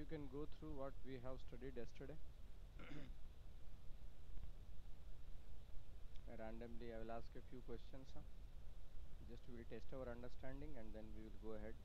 can go through what we have studied yesterday. Randomly, I will ask a few questions. Just we will test our understanding and then we will go ahead.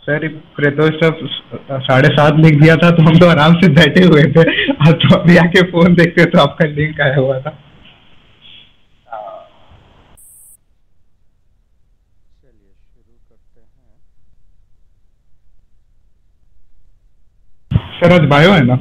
Sir Pratosh सब 7:30 लिख दिया था तो हम तो आराम से बैठे हुए थे। अब तो अभी आके फोन देखते तो आपका लिंक आया हुआ था। चलिए शुरू करते हैं। सर आज बायो है ना?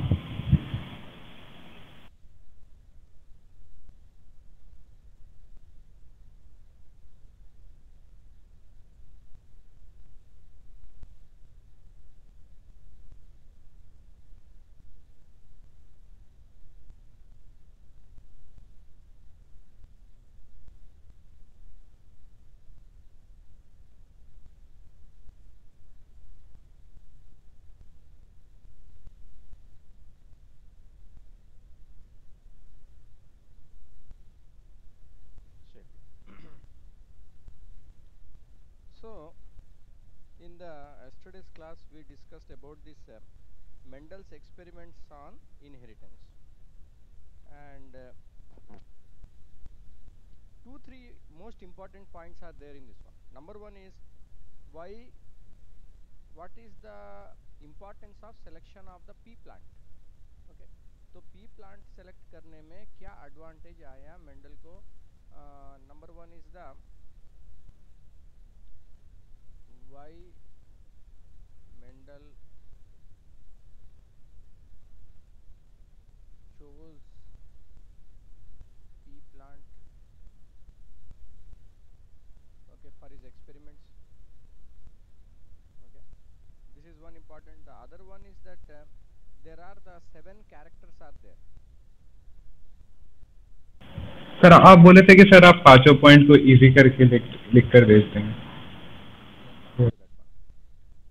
So, in the yesterday's class, we discussed about this Mendel's experiments on inheritance, and 2-3 most important points are there in this one. Number one is why. What is the importance of selection of the pea plant? Okay, तो pea plant select करने में क्या advantage आया Mendel को? Number one is the why Mendel chose pea plant, okay, for his experiments. Okay, this is one important. The other one is that there are the 7 characters are there. Sir आप बोले थे कि sir आप पांचों point को easy करके लिख कर भेजते हैं।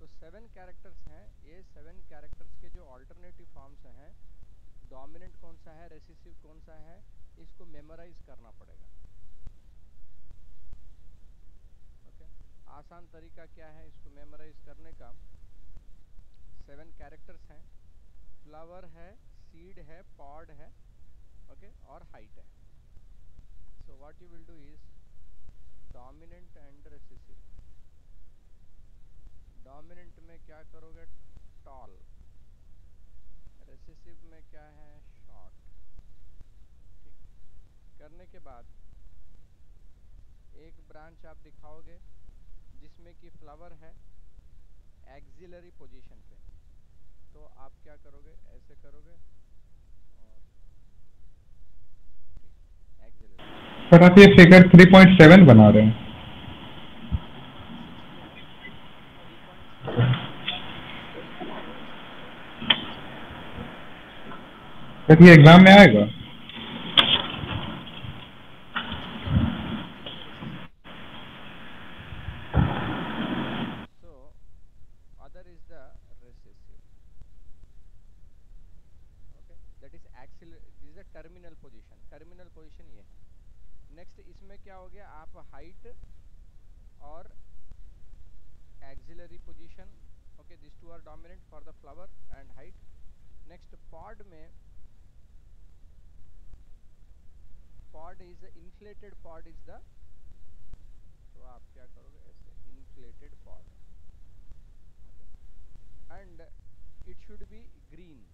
तो 7 कैरेक्टर्स हैं। ये 7 कैरेक्टर्स के जो ऑल्टरनेटिव फॉर्म्स हैं, डोमिनेंट कौन सा है, रेसिसिव कौन सा है, इसको मेमोराइज करना पड़ेगा। ओके, आसान तरीका क्या है इसको मेमोराइज करने का? 7 कैरेक्टर्स हैं, फ्लावर है, सीड है, पॉड है, ओके, और हाइट है। So what you will do is dominant and recessive. Dominant में क्या करोगे? टॉल। रेसिसिव में क्या है? शॉर्ट। ठीक, करने के बाद एक ब्रांच आप दिखाओगे जिसमें कि फ्लावर है एक्सिलरी पोजीशन पे, तो आप क्या करोगे? ऐसे करोगे और एक्सिलरी। सर आप ये फिगर 3.7 बना रहे हैं? 16 3.7 सर ये एग्जाम में आएगा? this is the recessive. So other is the recessive. Okay, that is axillary. This is the terminal position. Terminal position ये है। नेक्स्ट इसमें क्या हो गया? आप हाइट और axillary position, okay, this two are dominant for the flower and height. Next pod में, pod is inflated, pod is the, तो आप क्या करोगे? ऐसे inflated pod, and it should be green.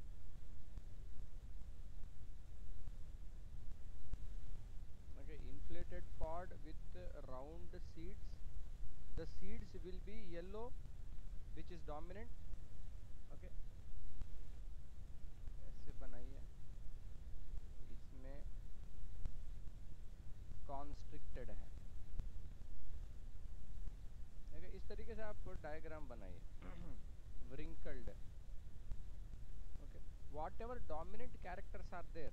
Okay, inflated pod with round seeds. The seeds will be yellow, which is dominant. Okay, ऐसे बनाइए। इसमें constricted है। okay, इस तरीके से आप डायग्राम बनाइए। wrinkled. Okay, whatever dominant characters are there,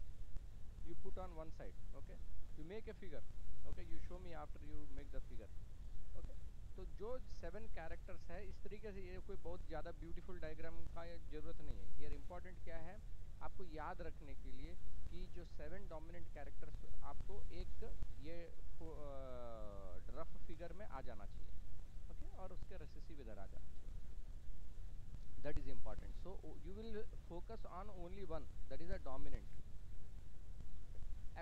you put on one side. Okay, you make a figure. Okay, you show me after you make the figure. Okay, तो जो 7 कैरेक्टर्स है, इस तरीके से, ये कोई बहुत ज़्यादा ब्यूटीफुल डायग्राम का ज़रूरत नहीं है। हियर इम्पोर्टेंट क्या है आपको याद रखने के लिए कि जो 7 डोमिनेंट कैरेक्टर्स आपको एक ये रफ फिगर में आ जाना चाहिए। ओके, और उसके रेसेसिव इधर आ जाना चाहिए। That is important. So you will focus on only one, that is a dominant.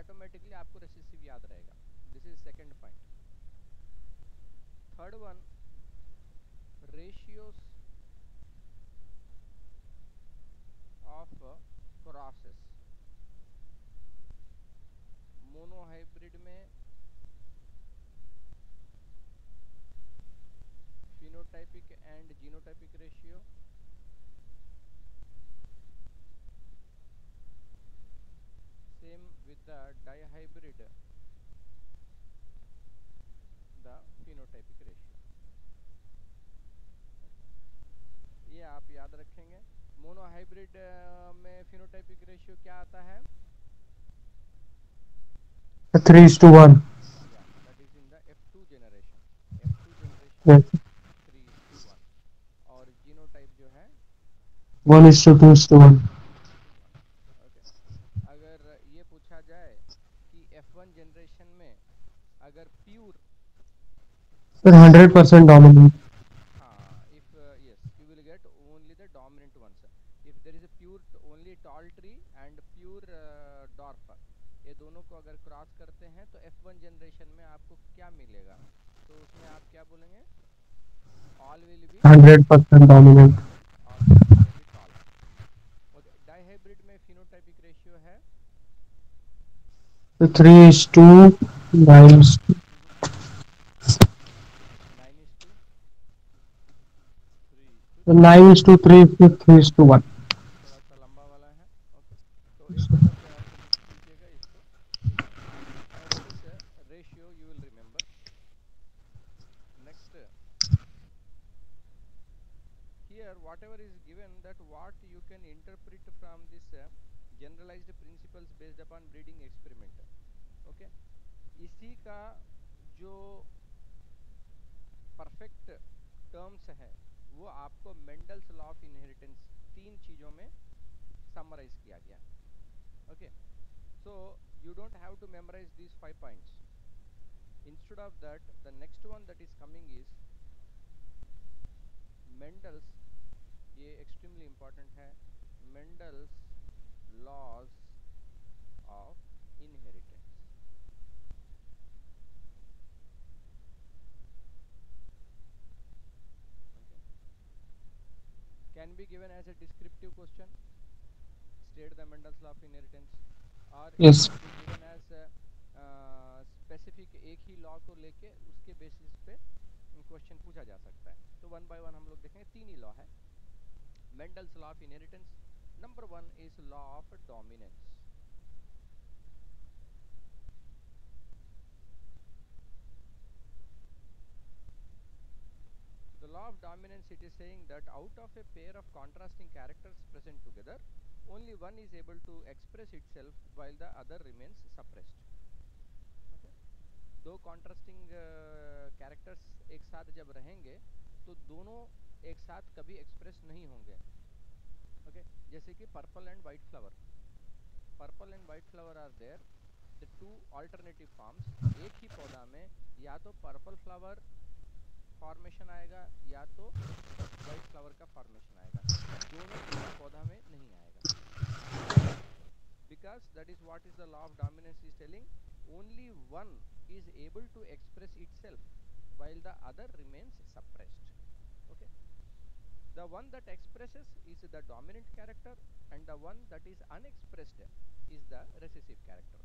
Automatically आपको रेसेसिव याद रहेगा। This is second point. Third one, ratios of crosses। Monohybrid में phenotypic and genotypic ratio, same with the dihybrid, the phenotypic ratio। ये आप याद रखेंगे। Monohybrid में phenotypic ratio क्या आता है? 3:1। Yeah, that is in the F2 generation। F2 generation Yes. 3:1। और जीनोटाइप जो है 1:2:1। ओके, अगर ये पूछा जाए कि F1 जनरेशन में अगर प्योर, Sir, 100% dominant। हाँ, if yes, you will get only the dominant ones। if there is a pure only tall tree and pure dwarf, ये दोनों को अगर क्रॉस करते हैं तो F1 जनरेशन में आपको क्या मिलेगा? तो उसमें आप क्या बोलेंगे? all will be 100% dominant। all will be tall। Okay, dihybrid में phenotypic ratio है 3:9। 9:3 फिर 3:1। थोड़ा सा लंबा वाला है। ओके, तो एक जगह पे आप लिख लीजिएगा इसको, ठीक है। और this ratio you will remember. Next, here whatever is given, that what you can interpret from this generalized principles based upon breeding experiment। Okay, इसी का जो परफेक्ट टर्म्स है वो आपको मेंडल्स लॉ ऑफ इनहेरिटेंस 3 चीज़ों में समराइज किया गया। Okay, so you don't have to memorize these 5 points। instead of that, the next one that is coming is Mendel's, ये extremely important है, Mendel's laws of inheritance। okay, can be given as a descriptive question, state the Mendel's law of inheritance, or Yes। it can be given as specific एक ही law को लेके उसके basis पे question पूछा जा सकता है। तो वन बाय वन हम लोग देखेंगे। 3 ही लॉ है। Mendel's law of inheritance, number 1 is law of dominance. The law of dominance, it is saying that out of a pair of contrasting characters present together, only one is able to express itself while the other remains suppressed। okay? दो contrasting characters एक साथ जब रहेंगे तो दोनों एक साथ कभी एक्सप्रेस नहीं होंगे। ओके, जैसे कि purple and white flower, purple and white flower are there, the 2 alternative forms. एक ही पौधा में या तो पर्पल फ्लावर फॉर्मेशन आएगा या तो वाइट फ्लावर का फॉर्मेशन आएगा, दोनों एक पौधा में नहीं आएगा। Because that is what is the law of dominance is telling, only one is able to express itself while the other remains suppressed। okay, the one that expresses is the dominant character and the one that is unexpressed is the recessive character।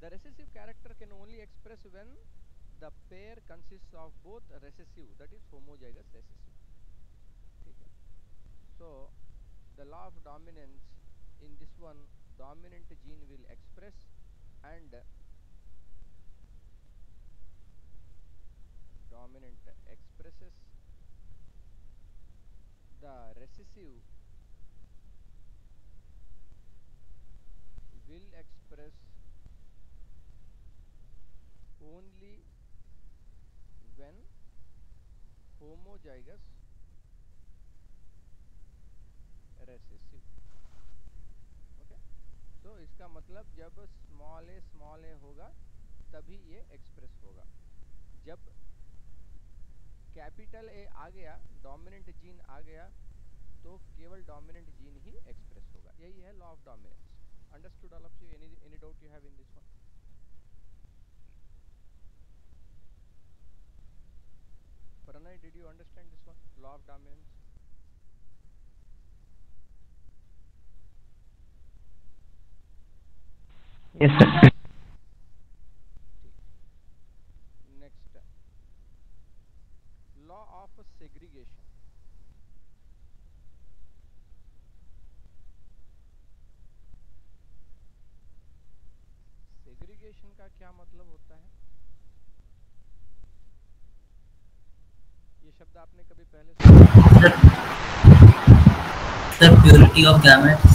the recessive character can only express when the pair consists of both recessive, that is homozygous recessive। ठीक है, so the law of dominance in this one, dominant gene will express and dominant expresses, the recessive will express only when homozygous recessive. Okay, तो इसका मतलब जब small ए होगा तभी ये express होगा। जब कैपिटल ए आ गया, डोमिनेंट जीन आ गया, तो केवल डोमिनेंट जीन ही एक्सप्रेस होगा। यही है law of dominance. Understood all of you? Any doubt you have in this one? Pranay, did you understand this one, law of dominance? Yes, sir. Next, law of segregation. Segregation का क्या मतलब होता है? ये शब्द आपने कभी पहले सुना? Sir purity of gametes.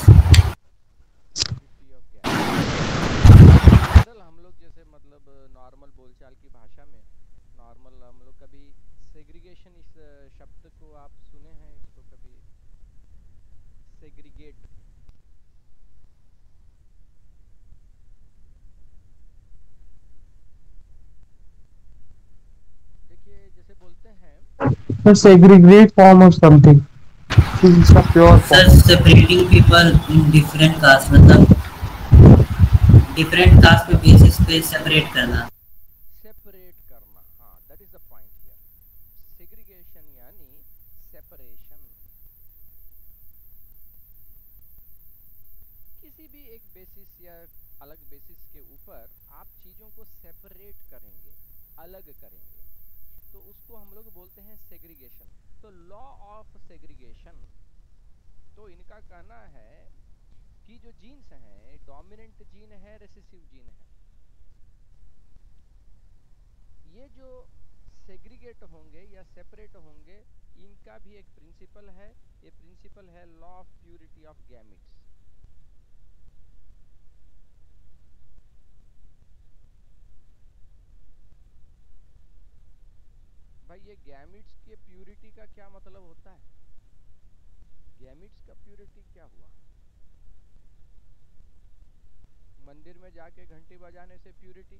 Purity of gametes हम लोग जैसे मतलब नॉर्मल बोलचाल की भाषा में नॉर्मल हम लोग कभी सेग्रीगेशन इस शब्द को आप सुने हैं? इसको कभी सेग्रीगेट? देखिए जैसे बोलते हैं The segregate form of something. It's a pure sir form. Separating people in different caste, मतलब डिफरेंट कास्ट पे बेसिस पे सेपरेट करना। सेपरेट करना, हाँ, that is the point here. Segregation यानी सेपरेशन। किसी भी एक बेसिस या अलग बेसिस के ऊपर आप चीजों को सेपरेट करेंगे, अलग करेंगे, तो उसको हम लोग बोलते हैं सेग्रीगेशन। तो लॉ ऑफ सेग्रीगेशन, तो इनका कहना है कि जो जीन्स हैं, डोमिनेंट जीन है, रिसेसिव जीन है, ये जो सेग्रीगेट होंगे या सेपरेट होंगे, इनका भी एक प्रिंसिपल है। ये प्रिंसिपल है law of purity of gametes. भाई ये गैमेट्स के प्यूरिटी का क्या मतलब होता है? गैमेट्स का प्यूरिटी क्या हुआ? मंदिर में जाके घंटी बजाने से purity?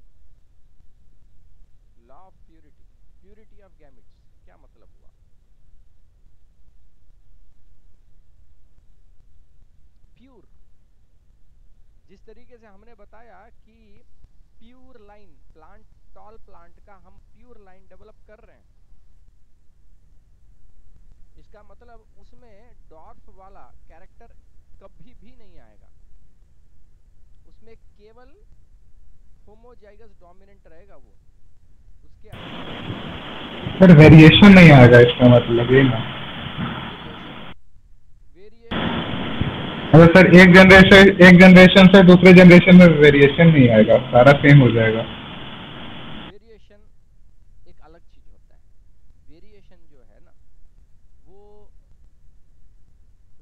Law of purity, purity of gametes क्या मतलब हुआ? प्यूर, जिस तरीके से हमने बताया कि pure line plant, tall plant का हम प्यूर लाइन डेवलप कर रहे हैं, इसका मतलब उसमें डॉर्फ वाला कैरेक्टर कभी भी नहीं आएगा, उसमें केवल होमोजाइगस डोमिनेंट रहेगा। वो उसके सर वेरिएशन नहीं आएगा, इसका मतलब ये ना। मतलब सर एक जनरेशन से दूसरे जनरेशन में वेरिएशन नहीं आएगा, सारा सेम हो जाएगा। वेरिएशन एक अलग चीज होता है। वेरिएशन जो है ना, वो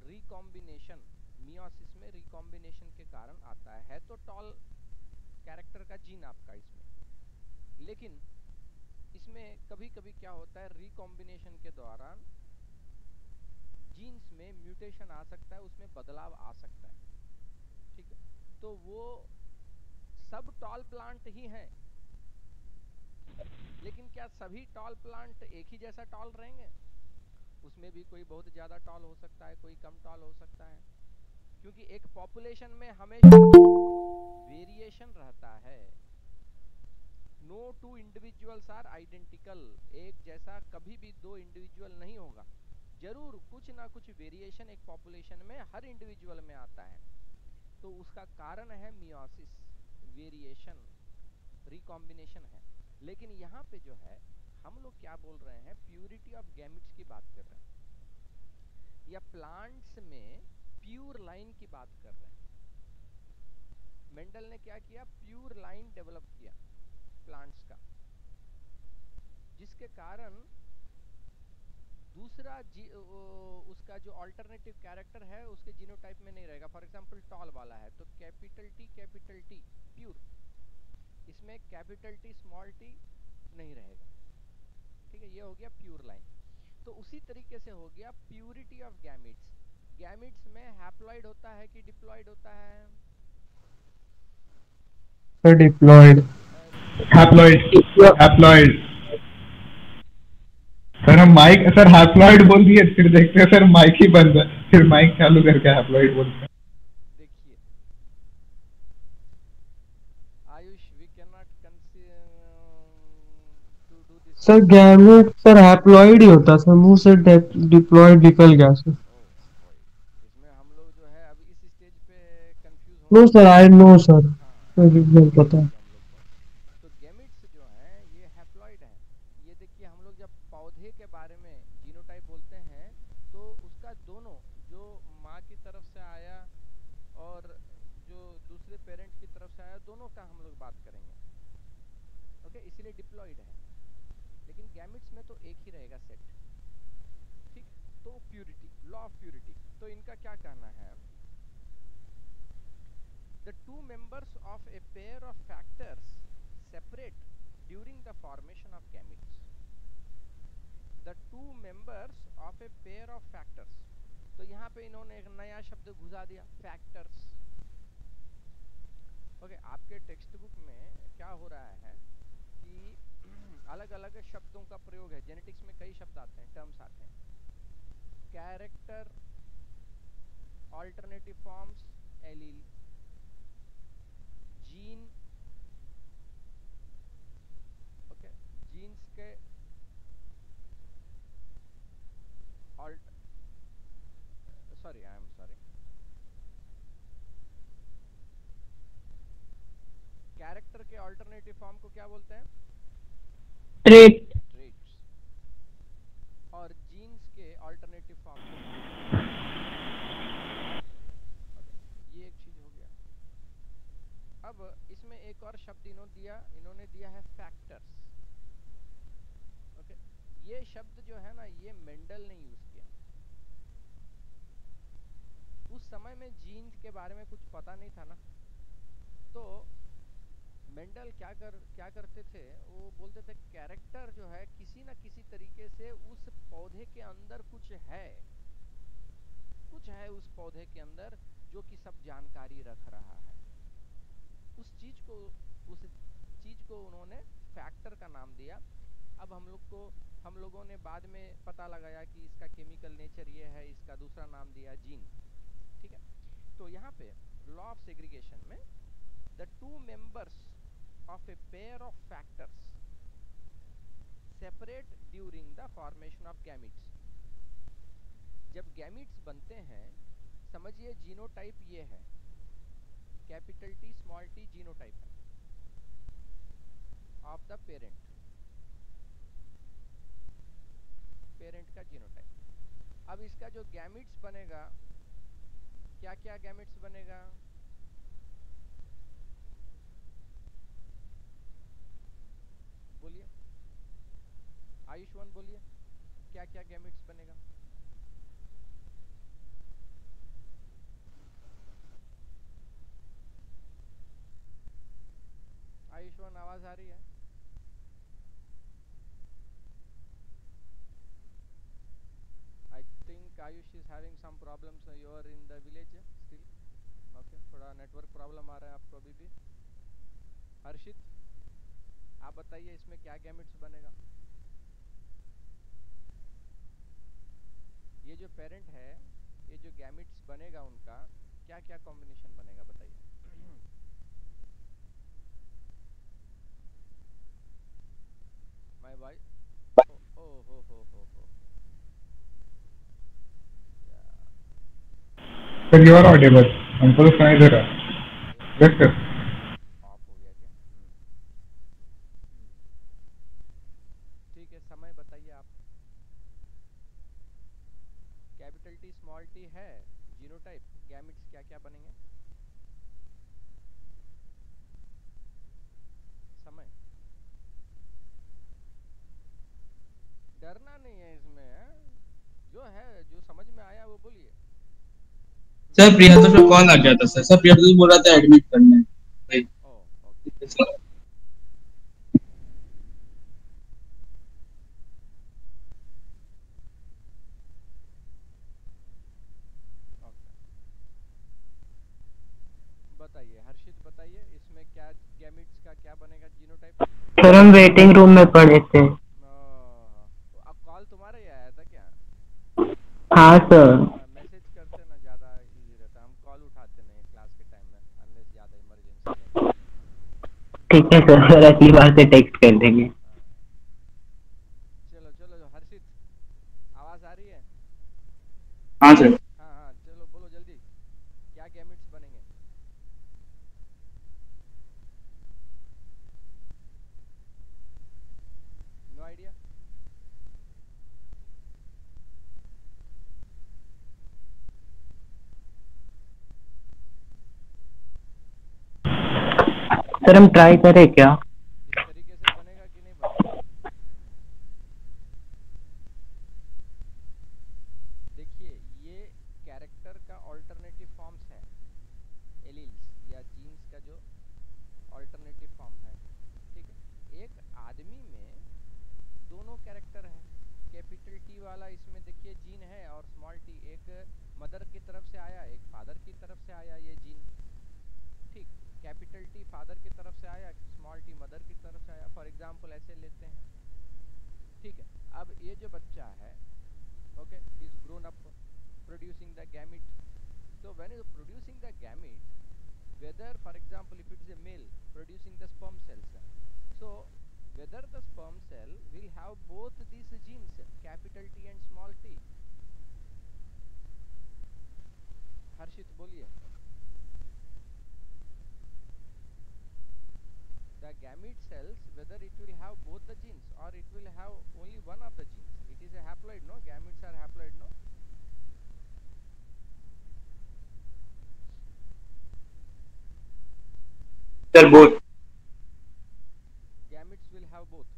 रिकॉम्बिनेशन, मियोसिस में रिकॉम्बिनेशन के कारण आता है तो टॉल कैरेक्टर का जीन आपका इसमें, लेकिन इसमें कभी कभी क्या होता है, रिकॉम्बिनेशन के दौरान जीन्स में म्यूटेशन आ सकता है, उसमें बदलाव आ सकता है, ठीक है? तो वो सब टॉल प्लांट ही हैं, लेकिन क्या सभी टॉल प्लांट एक ही जैसा टॉल रहेंगे? उसमें भी कोई बहुत ज्यादा टॉल हो सकता है, कोई कम टॉल हो सकता है, क्योंकि एक पॉपुलेशन में हमेशा वेरिएशन रहता है। No two individuals are identical, एक जैसा कभी भी दो इंडिविजुअल नहीं होगा, जरूर कुछ ना कुछ वेरिएशन एक पॉपुलेशन में हर इंडिविजुअल में आता है। तो उसका कारण है मियोसिस, वेरिएशन, रिकॉम्बिनेशन है। लेकिन यहाँ पे जो है हम लोग क्या बोल रहे हैं, प्यूरिटी ऑफ गैमेट्स की बात कर रहे हैं, या प्लांट्स में प्यूर लाइन की बात कर रहे हैं। मेंडल ने क्या किया, प्यूर लाइन डेवलप किया प्लांट्स का, जिसके कारण दूसरा उसका जो अल्टरनेटिव कैरेक्टर है उसके जीनोटाइप में नहीं रहेगा। फॉर एग्जांपल टॉल वाला है तो कैपिटल टी प्योर, इसमें कैपिटल टी स्मॉल टी नहीं रहेगा। ठीक है, ये हो गया प्योर लाइन। तो उसी तरीके से हो गया प्यूरिटी ऑफ गैमिट्स। गैमिट्स में हैप्लॉइड होता है कि डिप्लॉइड होता है? डिप्लॉयड। हैप्लॉइड। हैप्लॉइड सर, हम माइक सर हैप्लॉइड बोल दिए, फिर देखते हैं सर माइक ही बंद है, फिर माइक चालू करके हैप्लॉइड बोलते हैं। देखिए Ayush, we can not to do this. Sir gamete sir haploid ही होता सर, मुंह से डिप्लॉयड निकल गया सर। इसमें हम लोग जो है अभी इस स्टेज पे कंफ्यूज हो no sir, I know sir, हाँ, मुझे पता है। तो गैमेट्स जो हैं ये हैप्लॉइड हैं। ये देखिए हम लोग जब पौधे के बारे में जीनोटाइप बोलते हैं तो उसका दोनों, जो माँ की तरफ से आया और जो दूसरे पेरेंट की तरफ से आया, दोनों का हम लोग बात करेंगे। ओके, इसीलिए डिप्लॉइड है। लेकिन गैमेट्स में तो एक ही रहेगा सेट। ठीक, तो प्यूरिटी, लॉ ऑफ प्यूरिटी, तो इनका क्या कहना है? The two members of a pair of factors separate during the formation of gametes. The two members of a pair of factors. तो यहाँ पे इन्होंने एक नया शब्द घुसा दिया, फैक्टर्स। ओके, आपके टेक्स्ट बुक में क्या हो रहा है कि अलग अलग शब्दों का प्रयोग है। जेनेटिक्स में कई शब्द आते हैं, टर्म्स आते हैं। Character, alternative forms, allele, gene. Okay, genes के sorry, I am sorry, character के ऑल्टरनेटिव फॉर्म को क्या बोलते हैं? ट्रेट। ट्रेट्स। और जीन्स के ऑल्टरनेटिव फॉर्म को, ये एक चीज हो गया। अब इसमें एक और शब्द इन्होंने दिया है फैक्टर्स। ओके, ये शब्द जो है ना, ये मेंडल ने यूज किया। उस समय में जीन्स के बारे में कुछ पता नहीं था ना, तो मेंडल क्या करते थे, वो बोलते थे कैरेक्टर जो है किसी ना किसी तरीके से उस पौधे के अंदर कुछ है उस पौधे के अंदर जो कि सब जानकारी रख रहा है। उस चीज को उन्होंने फैक्टर का नाम दिया। अब हम लोगों ने बाद में पता लगाया कि इसका केमिकल नेचर ये है, इसका दूसरा नाम दिया जीन। ठीक है, तो यहाँ पे लॉ ऑफ सेग्रीगेशन में the two members of a pair of factors separate during the formation of gametes. जब गैमीट्स बनते हैं, समझिए जीनोटाइप ये है, capital T small T genotype है ऑफ द पेरेंट का जीनोटाइप। अब इसका जो गैमीट्स बनेगा, क्या क्या गैमीट्स बनेगा? बोलिए आयुष्मान, बोलिए क्या क्या गैमेट्स बनेगा? आयुष्मान, आवाज आ रही है? I think Ayush is having some problems, you are in the village still. Okay, थोड़ा नेटवर्क प्रॉब्लम आ रहा है आपको अभी भी। हर्षित, आप बताइए इसमें क्या गैमेट्स बनेगा? ये जो पेरेंट है, ये जो गैमेट्स बनेगा उनका क्या क्या कॉम्बिनेशन बनेगा, बताइए। माय भाई, ओ हो सर यू आर ऑडिबल, हमको तो सुनाई दे रहा है। Yes sir. ऑफ हो गया क्या? ठीक है, समय बताइए आप। कैपिटल टी स्मॉल टी है जीनोटाइप, गैमेट्स क्या क्या बनेंगे? समय, डरना नहीं है इसमें है? समझ में आया वो बोलिए। सर प्रियतोष का कॉल आ गया था सर प्रियतोष बोल रहा था एडमिट करने। ओ ओके ओके। बताइए हर्षित, बताइए इसमें क्या गैमिट्स का क्या बनेगा जीनोटाइप। सर हम वेटिंग रूम में पड़े थे। अब कॉल तुम्हारा ही आया था क्या? हाँ सर। मैसेज करते ना, ज़्यादा इजी रहता। हम कॉल उठाते नहीं क्लास के टाइम में अनलेस ज़्यादा इमरजेंसी है। ठीक है सर, फिर अगली बार से टेक्स्ट कर देंगे। चलो चलो हर्षित, आवाज़ आ रही है? हाँ सर। हाँ चलो बोलो जल्दी, क्या गैमिट्स बनेंगे? No idea. सर हम ट्राई करें क्या? इस तरीके से बनेगा कि नहीं बनेगा? देखिए ये कैरेक्टर का ऑल्टरनेटिव फॉर्म्स है, एलील्स या जीन्स का जो ऑल्टरनेटिव फॉर्म है, ठीक है। एक आदमी में दोनों कैरेक्टर है, कैपिटल टी वाला इसमें देखिए जीन है और स्मॉल टी, एक मदर की तरफ से आया एक फादर की तरफ से आया ये जीन, ठीक। कैपिटल टी फादर की तरफ से आया, स्मॉल टी मदर की तरफ से आया, फॉर एग्जांपल ऐसे लेते हैं, ठीक है। अब ये जो बच्चा है, okay, is grown up producing the gamete. So when you producing the gamete, whether for example if it is a male producing the sperm cells, so whether the sperm cell will have both these genes capital T and small t. हर्षित बोलिए। The gamete cells whether it will have both the genes or it will have only one of the genes. It is a haploid, no? Gametes are haploid, no? Sir both. Gametes will have both.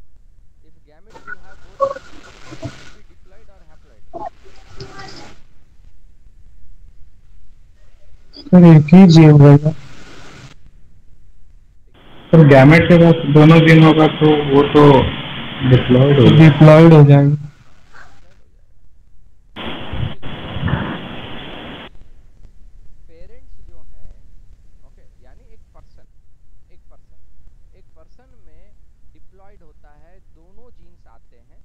If gametes will have both, it will be diploid or haploid. Sir एक ही gene रहेगा। तो gamete के पास दोनों gene होगा तो वो तो diploid हो जाएगा। पेरेंट्स जो हैं, ओके, यानी एक पर्सन में डिप्लॉयड होता है, दोनों जीन्स आते हैं,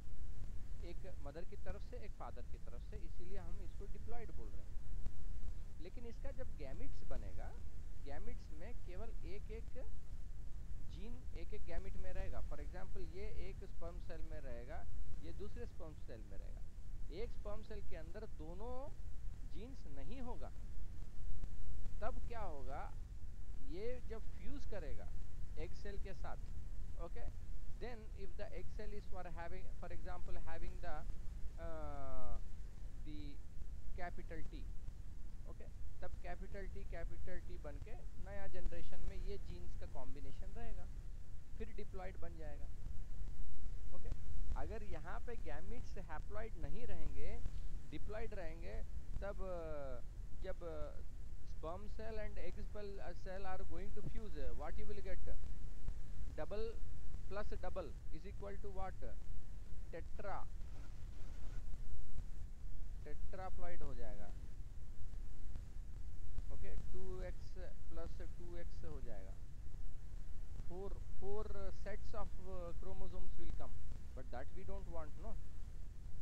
एक मदर की तरफ से एक फादर की तरफ से, इसीलिए हम इसको डिप्लॉयड बोल रहे हैं। लेकिन इसका जब गैमिट्स बनेगा, गैमिट्स में केवल एक जीन एक गैमिट में रहेगा। फॉर एग्जांपल ये एक स्पर्म सेल में रहेगा, ये दूसरे स्पर्म सेल में रहेगा। एक स्पर्म सेल के अंदर दोनों जीन्स नहीं होगा, तब क्या होगा, ये जब फ्यूज करेगा एग सेल के साथ, okay, then if the egg cell is for example having the capital T, okay, तब कैपिटल टी बन के नया जनरेशन में ये जीन्स का कॉम्बिनेशन रहेगा, फिर डिप्लॉयड बन जाएगा, ओके। अगर यहाँ पे गैमिट्स हैप्लॉयड नहीं रहेंगे, डिप्लॉयड रहेंगे, तब जब sperm cell and egg cell are going to fuse, what you will get? Double plus double is equal to what? tetraploid हो जाएगा, ओके। 2x plus 2x हो जाएगा, four sets of chromosomes will come, but that we don't want, no?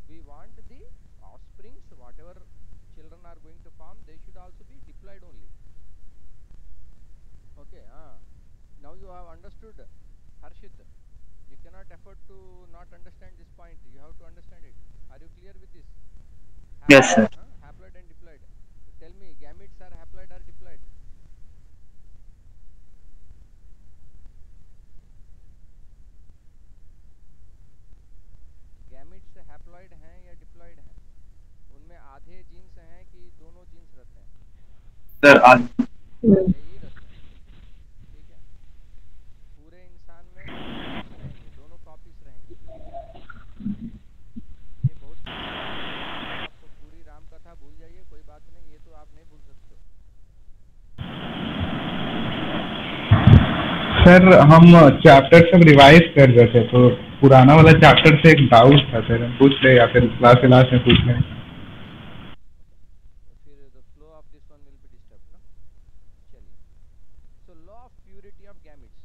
We want the offsprings, whatever children are going to form, they should also be diploid only, okay. Now you have understood, Harshit. You cannot afford to not understand this point, you have to understand it. Are you clear with this? Yes sir. Haploid and diploid. Tell me, gametes are haploid or diploid? Gametes haploid हैं या diploid हैं? उनमें आधे jeans हैं कि दोनों jeans रहते हैं? सर आज यही रहते हैं, ठीक है। पूरे इंसान में दोनों कॉपीज रहेंगे। ये बहुत आपको पूरी राम का सर हम चैप्टर सब रिवाइज कर रहे थे, तो पुराना वाला चैप्टर से एक डाउट था सर, हम पूछ रहे या फिर क्लास में पूछ रहे। फिर the flow of this one will be disturb ना। चलिए, so law of purity of gametes,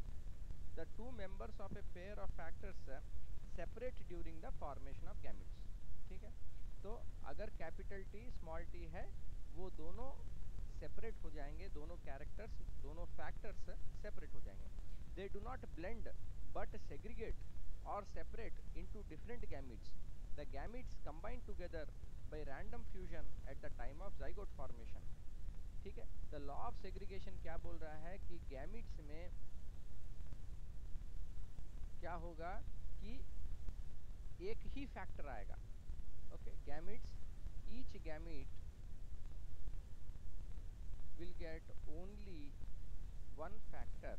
the two members of a pair of factors separate during the formation of gametes. ठीक है, तो अगर कैपिटल टी स्मॉल टी है, वो दोनों separate हो जाएंगे, दोनों कैरेक्टर्स, दोनों फैक्टर्स सेपरेट हो जाएंगे। They do not blend but segregate or separate into different gametes. The gametes combine together by random fusion at the time of zygote formation. ठीक है, the law of segregation क्या बोल रहा है कि gametes में क्या होगा कि एक ही फैक्टर आएगा। Okay, gametes, each gamete will get only one factor.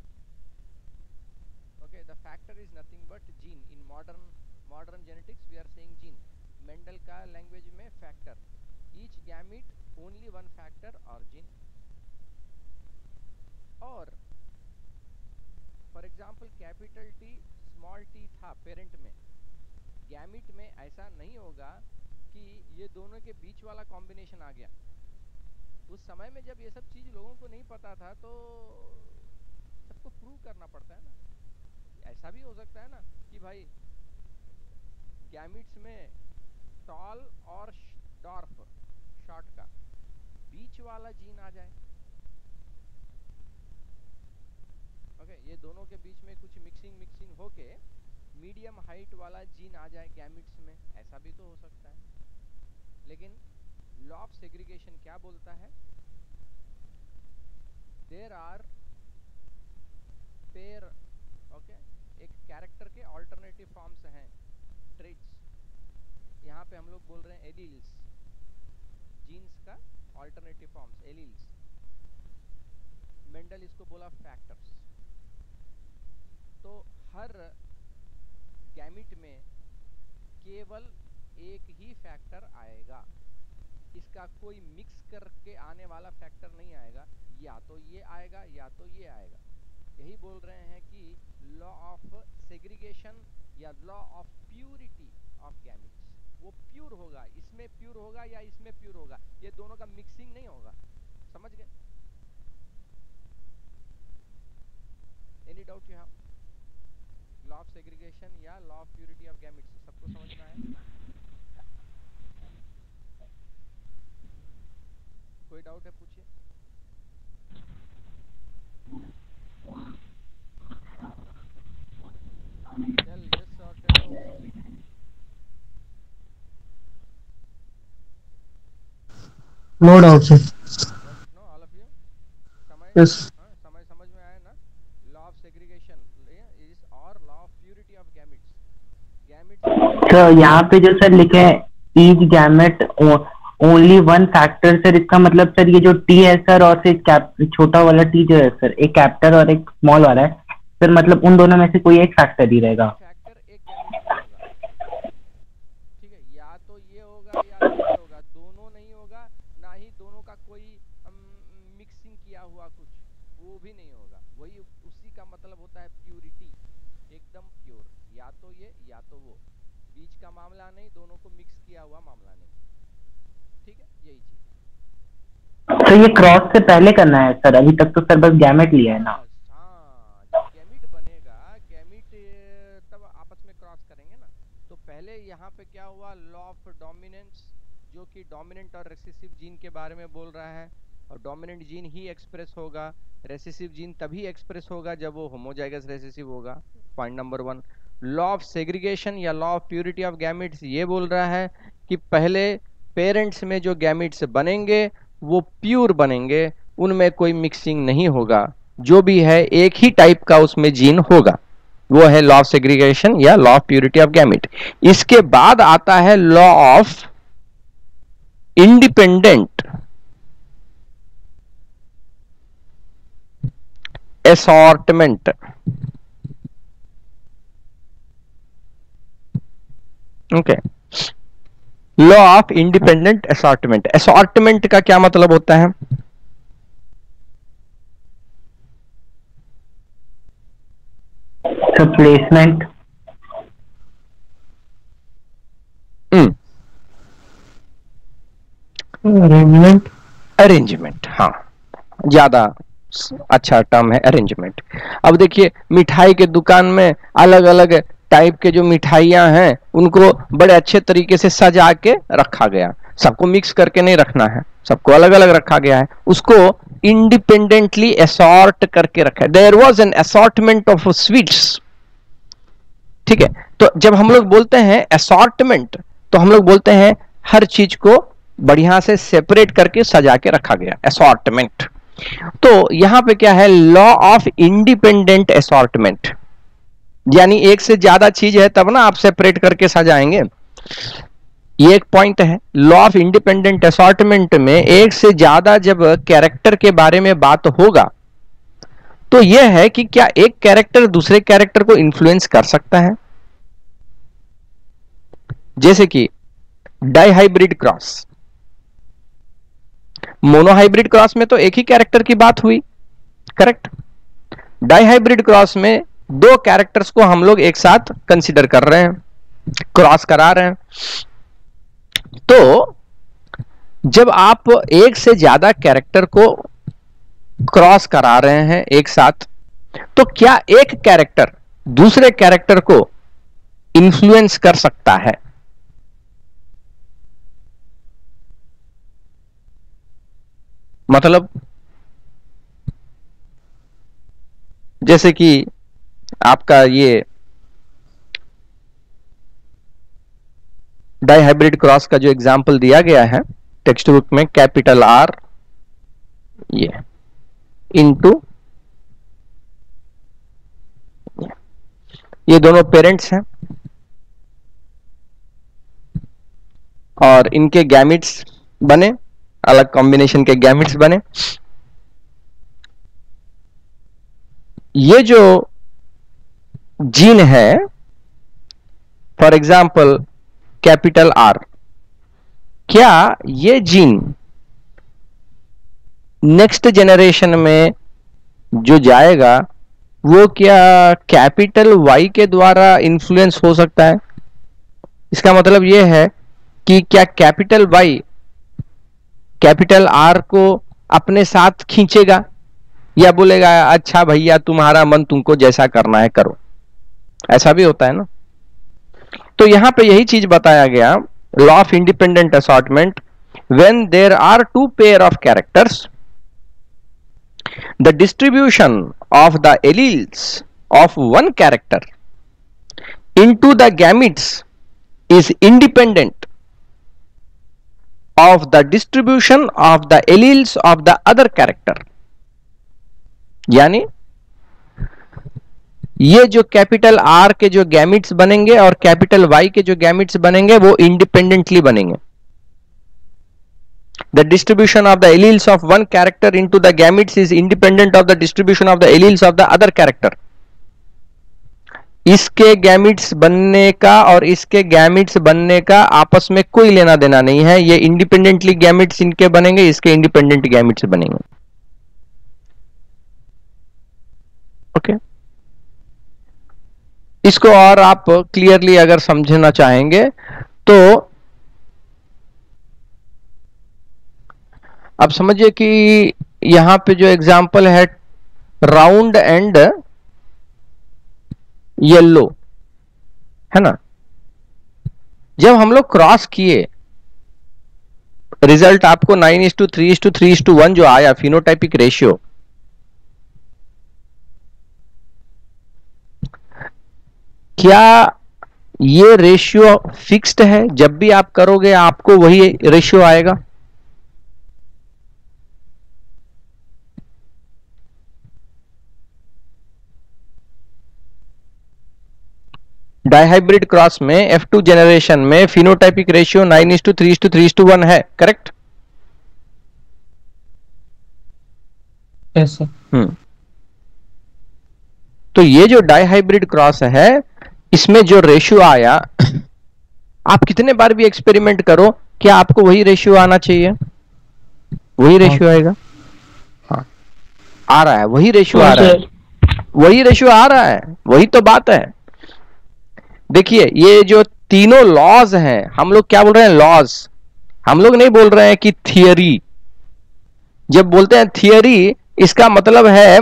Okay, the factor is nothing but gene. In modern genetics we are saying gene. Mendel का language में factor. Each gamete only one factor or gene. और for example capital T small t था parent में, gamete में ऐसा नहीं होगा कि ये दोनों के बीच वाला कॉम्बिनेशन आ गया। उस समय में जब ये सब चीज लोगों को नहीं पता था तो सबको प्रूव करना पड़ता है ना। ऐसा भी हो सकता है ना कि भाई गैमेट्स में टॉल और डॉर्फ शॉर्ट का बीच वाला जीन आ जाए। ओके, ये दोनों के बीच में कुछ मिक्सिंग होके मीडियम हाइट वाला जीन आ जाए गैमेट्स में, ऐसा भी तो हो सकता है। लेकिन लॉ ऑफ सेग्रीगेशन क्या बोलता है? देयर आर पेयर, ओके, एक कैरेक्टर के ऑल्टरनेटिव फॉर्म्स हैं, ट्रेट्स। यहाँ पे हम लोग बोल रहे हैं एलील्स, जीन्स का ऑल्टरनेटिव फॉर्म्स एलील्स। मेंडल इसको बोला फैक्टर्स। तो हर गैमेट में केवल एक ही फैक्टर आएगा, इसका कोई मिक्स करके आने वाला फैक्टर नहीं आएगा। या तो ये आएगा या तो ये आएगा। यही बोल रहे हैं कि लॉ ऑफ सेग्रीगेशन या law of purity of gametes, वो प्योर होगा, इसमें प्योर होगा या इसमें प्योर होगा, ये दोनों का मिक्सिंग नहीं होगा। समझ गए? Any doubt you have? Law of segregation या law of purity of gametes सबको समझ में आया? कोई डाउट है पूछिए। Tell yes or tell no. No doubt, sir. No, all of you? Yes. समझ में आया ना? Law of segregation is or law of purity of gametes. Gametes. So यहाँ पे जो सर लिखे है each gamete only one factor, sir इसका मतलब सर ये जो T है सर और फिर छोटा वाला T जो है सर, एक कैपिटल और एक स्मॉल वाला है सर, मतलब उन दोनों में से कोई एक फैक्टर ही रहेगा। फैक्टर एक गैमेट होगा, ठीक है, या तो ये होगा या तो ये होगा, दोनों नहीं होगा, ना ही दोनों का कोई मिक्सिंग किया हुआ कुछ, वो भी नहीं होगा। वही उसी का मतलब होता है प्यूरिटी, एकदम प्योर, या तो ये या तो वो, बीच का मामला नहीं, दोनों को मिक्स किया हुआ मामला नहीं। ठीक है, यही चीज। तो ये क्रॉस से पहले करना है सर, अभी तक तो सर बस गैमेट लिया है ना। हाँ, जब गैमेट बनेगा, गैमेट तब आपस में क्रॉस करेंगे ना। तो पहले यहाँ पे क्या हुआ, लॉ ऑफ डोमिनेंस, जो कि डोमिनेंट और रेसेसिव जीन के बारे में बोल रहा है। और डोमिनेंट जीन ही एक्सप्रेस होगा, रेसेसिव जीन तभी एक्सप्रेस होगा जब वो होमोजाइगस रेसेसिव होगा। Point number 1। Law of segregation या law of purity of gametes ये बोल रहा है कि पहले पेरेंट्स में जो गैमेट्स बनेंगे वो प्योर बनेंगे, उनमें कोई मिक्सिंग नहीं होगा, जो भी है एक ही टाइप का उसमें जीन होगा। वो है लॉ ऑफ सेग्रीगेशन या law of purity of gamete. इसके बाद आता है law of independent assortment. Okay, law of independent assortment. Assortment का क्या मतलब होता है? Sir placement. अरेंजमेंट। अरेंजमेंट, हाँ, ज्यादा अच्छा टर्म है अरेंजमेंट। अब देखिए मिठाई के दुकान में अलग अलग टाइप के जो मिठाइयां हैं उनको बड़े अच्छे तरीके से सजा के रखा गया, सबको मिक्स करके नहीं रखना है, सबको अलग अलग रखा गया है, उसको इंडिपेंडेंटली असॉर्ट करके रखा है। There was an assortment of sweets, ठीक है। तो जब हम लोग बोलते हैं असॉर्टमेंट तो हम लोग बोलते हैं हर चीज को बढ़िया से सेपरेट करके सजा के रखा गया, असॉर्टमेंट। तो यहां पे क्या है, लॉ ऑफ इंडिपेंडेंट असॉर्टमेंट, यानी एक से ज्यादा चीज है तब ना आप सेपरेट करके सजाएंगे, ये एक पॉइंट है। लॉ ऑफ इंडिपेंडेंट असॉर्टमेंट में एक से ज्यादा जब कैरेक्टर के बारे में बात होगा तो यह है कि क्या एक कैरेक्टर दूसरे कैरेक्टर को इन्फ्लुएंस कर सकता है। जैसे कि डाइहाइब्रिड क्रॉस, मोनोहाइब्रिड क्रॉस में तो एक ही कैरेक्टर की बात हुई, करेक्ट। डाइहाइब्रिड क्रॉस में दो कैरेक्टर्स को हम लोग एक साथ कंसीडर कर रहे हैं, क्रॉस करा रहे हैं। तो जब आप एक से ज्यादा कैरेक्टर को क्रॉस करा रहे हैं एक साथ, तो क्या एक कैरेक्टर दूसरे कैरेक्टर को इन्फ्लुएंस कर सकता है? मतलब जैसे कि आपका ये डाइहाइब्रिड क्रॉस का जो एग्जाम्पल दिया गया है टेक्स्ट बुक में, कैपिटल आर ये इनटू ये दोनों पेरेंट्स हैं और इनके गैमिट्स बने, अलग कॉम्बिनेशन के गैमिट्स बने। ये जो जीन है फॉर एग्जाम्पल कैपिटल आर, क्या ये जीन नेक्स्ट जेनरेशन में जो जाएगा वो क्या कैपिटल वाई के द्वारा इन्फ्लुएंस हो सकता है? इसका मतलब ये है कि क्या कैपिटल वाई कैपिटल आर को अपने साथ खींचेगा या बोलेगा अच्छा भैया तुम्हारा मन, तुमको जैसा करना है करो, ऐसा भी होता है ना। तो यहां पे यही चीज बताया गया, law of independent assortment, when there are two pair of characters the distribution of the alleles of one character into the gametes is independent of the distribution of the alleles of the other character। यानी ये जो capital R के जो gametes बनेंगे और capital Y के जो gametes बनेंगे वो इंडिपेंडेंटली बनेंगे। The distribution of the alleles of one character into the gametes is independent of the distribution of the alleles of the other character। इसके गैमिट्स बनने का और इसके गैमिट्स बनने का आपस में कोई लेना देना नहीं है, ये इंडिपेंडेंटली गैमिट्स इनके बनेंगे, इसके इंडिपेंडेंट गैमिट्स बनेंगे। ओके, इसको और आप क्लियरली अगर समझना चाहेंगे तो अब समझिए कि यहां पे जो एग्जाम्पल है राउंड एंड येलो है ना, जब हम लोग क्रॉस किए रिजल्ट आपको 9:3:3:1 जो आया फिनोटाइपिक रेशियो, क्या ये रेशियो फिक्स्ड है? जब भी आप करोगे आपको वही रेशियो आएगा? डाइहाइब्रिड क्रॉस में F2 जेनरेशन में फिनोटाइपिक रेशियो 9:3:3:1 है, करेक्ट? Yes sir. तो ये जो डाइहाइब्रिड क्रॉस है इसमें जो रेशियो आया, आप कितने बार भी एक्सपेरिमेंट करो क्या आपको वही रेशियो आना चाहिए? वही रेशियो आएगा? हाँ, आ रहा है, वही रेशियो आ रहा है, वही रेशियो आ रहा है, वही तो बात है। देखिए ये जो तीनों लॉज हैं, हम लोग क्या बोल रहे हैं? लॉज। हम लोग नहीं बोल रहे हैं कि थियरी। जब बोलते हैं थियरी, इसका मतलब है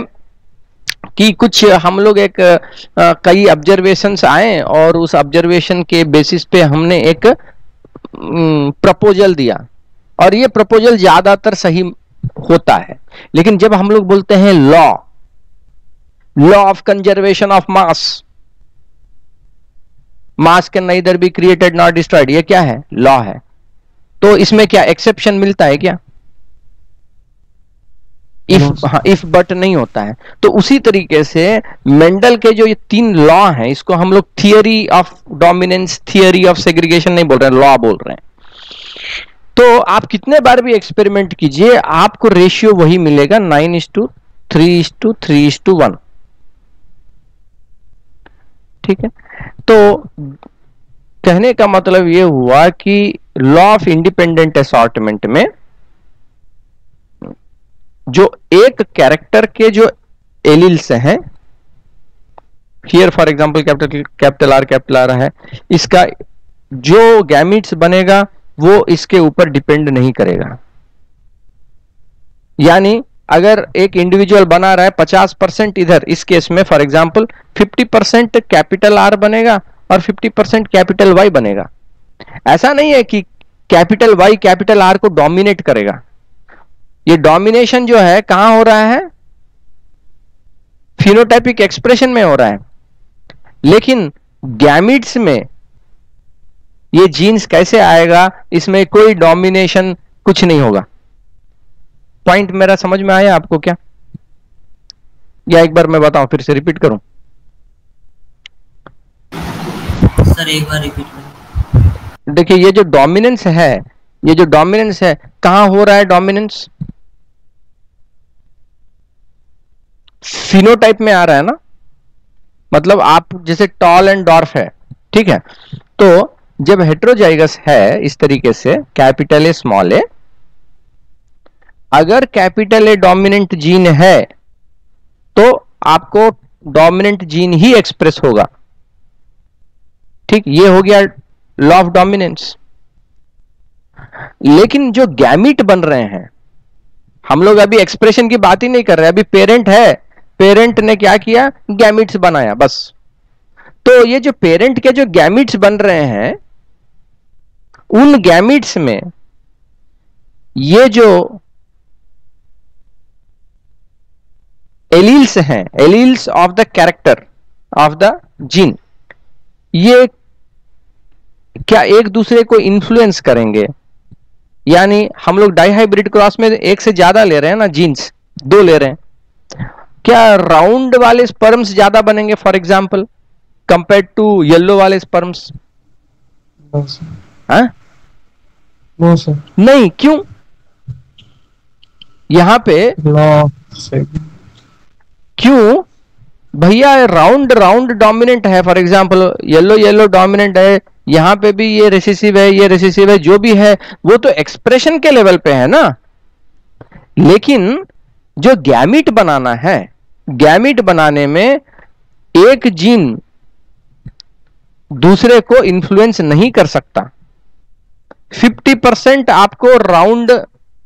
कि कुछ हम लोग एक कई ऑब्जर्वेशंस आए और उस ऑब्जर्वेशन के बेसिस पे हमने एक प्रपोजल दिया और ये प्रपोजल ज्यादातर सही होता है। लेकिन जब हम लोग बोलते हैं law of conservation of mass, mass can neither be created not destroyed, ये क्या है? लॉ है। तो इसमें क्या एक्सेप्शन मिलता है क्या? इफ बट नहीं होता है। तो उसी तरीके से मेंडल के जो ये तीन लॉ हैं, इसको हम लोग theory of dominance, theory of segregation नहीं बोल रहे हैं, लॉ बोल रहे हैं। तो आप कितने बार भी एक्सपेरिमेंट कीजिए, आपको रेशियो वही मिलेगा 9:3:3:1। ठीक है। तो कहने का मतलब यह हुआ कि लॉ ऑफ इंडिपेंडेंट असॉर्टमेंट में जो एक कैरेक्टर के जो एलिल्स हैं, here for example capital R है, इसका जो गैमीट्स बनेगा वो इसके ऊपर डिपेंड नहीं करेगा। यानी अगर एक इंडिविजुअल बना रहा है 50% इधर, इस केस में फॉर एग्जांपल 50% कैपिटल आर बनेगा और 50% कैपिटल वाई बनेगा। ऐसा नहीं है कि कैपिटल वाई कैपिटल आर को डोमिनेट करेगा। ये डोमिनेशन जो है कहां हो रहा है? फिनोटाइपिक एक्सप्रेशन में हो रहा है। लेकिन गैमीट्स में ये जीन्स कैसे आएगा? इसमें कोई डोमिनेशन कुछ नहीं होगा। पॉइंट मेरा समझ में आया आपको क्या? या एक बार मैं बताऊं, फिर से रिपीट करूं? सर एक बार रिपीट करें। देखिए ये जो डोमिनेंस है, ये जो डोमिनेंस है कहां हो रहा है? डोमिनेंस फिनोटाइप में आ रहा है ना। मतलब आप जैसे टॉल एंड डॉर्फ है, ठीक है, तो जब हेट्रोजाइगस है इस तरीके से कैपिटल ए स्मॉल ए, अगर कैपिटल ए डोमिनेंट जीन है तो आपको डोमिनेंट जीन ही एक्सप्रेस होगा। ठीक, ये हो गया लॉ ऑफ डोमिनेंस। लेकिन जो गैमीट बन रहे हैं, हम लोग अभी एक्सप्रेशन की बात ही नहीं कर रहे, अभी पेरेंट है, पेरेंट ने क्या किया? गैमीट्स बनाया बस। तो ये जो पेरेंट के जो गैमीट्स बन रहे हैं, उन गैमीट्स में ये जो एलील्स हैं, alleles of the character of the gene, ये क्या एक दूसरे को इन्फ्लुएंस करेंगे? यानी हम लोग डाइहाइब्रिड क्रॉस में एक से ज्यादा ले रहे हैं ना, जीन्स 2 ले रहे हैं, क्या राउंड वाले स्पर्म्स ज्यादा बनेंगे for example compare to yellow वाले स्पर्म्स? No sir. नहीं, क्यों? यहां पे क्यों भैया? राउंड राउंड डोमिनेंट है, for example yellow yellow dominant है, यहां पे भी ये रिसेसिव है, ये रिसेसिव है, जो भी है वो तो एक्सप्रेशन के लेवल पे है ना। लेकिन जो गैमीट बनाना है, गैमीट बनाने में एक जीन दूसरे को इन्फ्लुएंस नहीं कर सकता। 50% आपको राउंड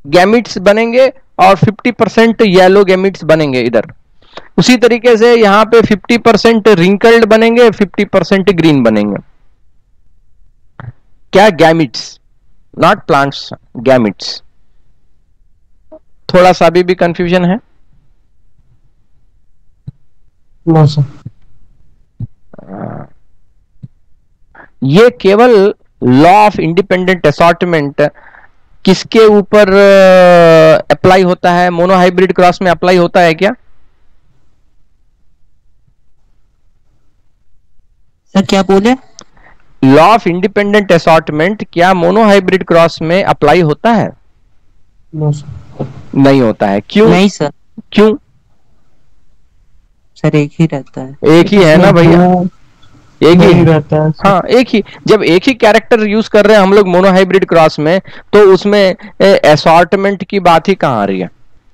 गैमीट्स बनेंगे और 50% येलो गैमीट्स बनेंगे इधर। उसी तरीके से यहां पे 50% रिंकल्ड बनेंगे, 50% ग्रीन बनेंगे। क्या? Gametes, not plants, gametes. थोड़ा सा अभी भी कंफ्यूजन है? No sir. ये केवल लॉ ऑफ इंडिपेंडेंट असॉर्टमेंट किसके ऊपर अप्लाई होता है? मोनोहाइब्रिड क्रॉस में अप्लाई होता है क्या? सर क्या बोले? लॉ ऑफ इंडिपेंडेंट असॉर्टमेंट क्या मोनोहाइब्रिड क्रॉस में अप्लाई होता है? No sir. नहीं होता है। क्यों? नहीं सर। क्यों? सर एक ही रहता है। एक ही है ना भैया, एक ही रहता है। हाँ, एक ही। जब एक ही कैरेक्टर यूज कर रहे हैं हम लोग मोनोहाइब्रिड क्रॉस में, तो उसमें असॉर्टमेंट की बात ही कहां आ रही है?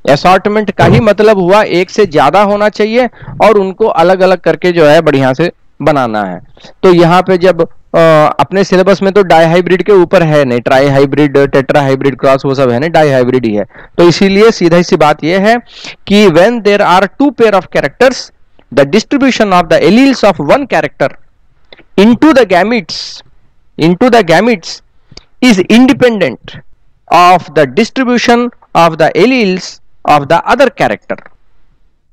असॉर्टमेंट का ही मतलब हुआ एक से ज्यादा होना चाहिए और उनको अलग अलग करके जो है बढ़िया से बनाना है। तो यहाँ पे जब अपने सिलेबस में तो डाई हाइब्रिड के ऊपर है नहीं, try hybrid, tetra hybrid, cross वो सब है नहीं, डाई हाइब्रिड ही है। तो इसीलिए सीधा सी बात यह है कि when there are two pair of characters the distribution of the alleles of one character into the gametes is independent of the distribution of the alleles of the other character।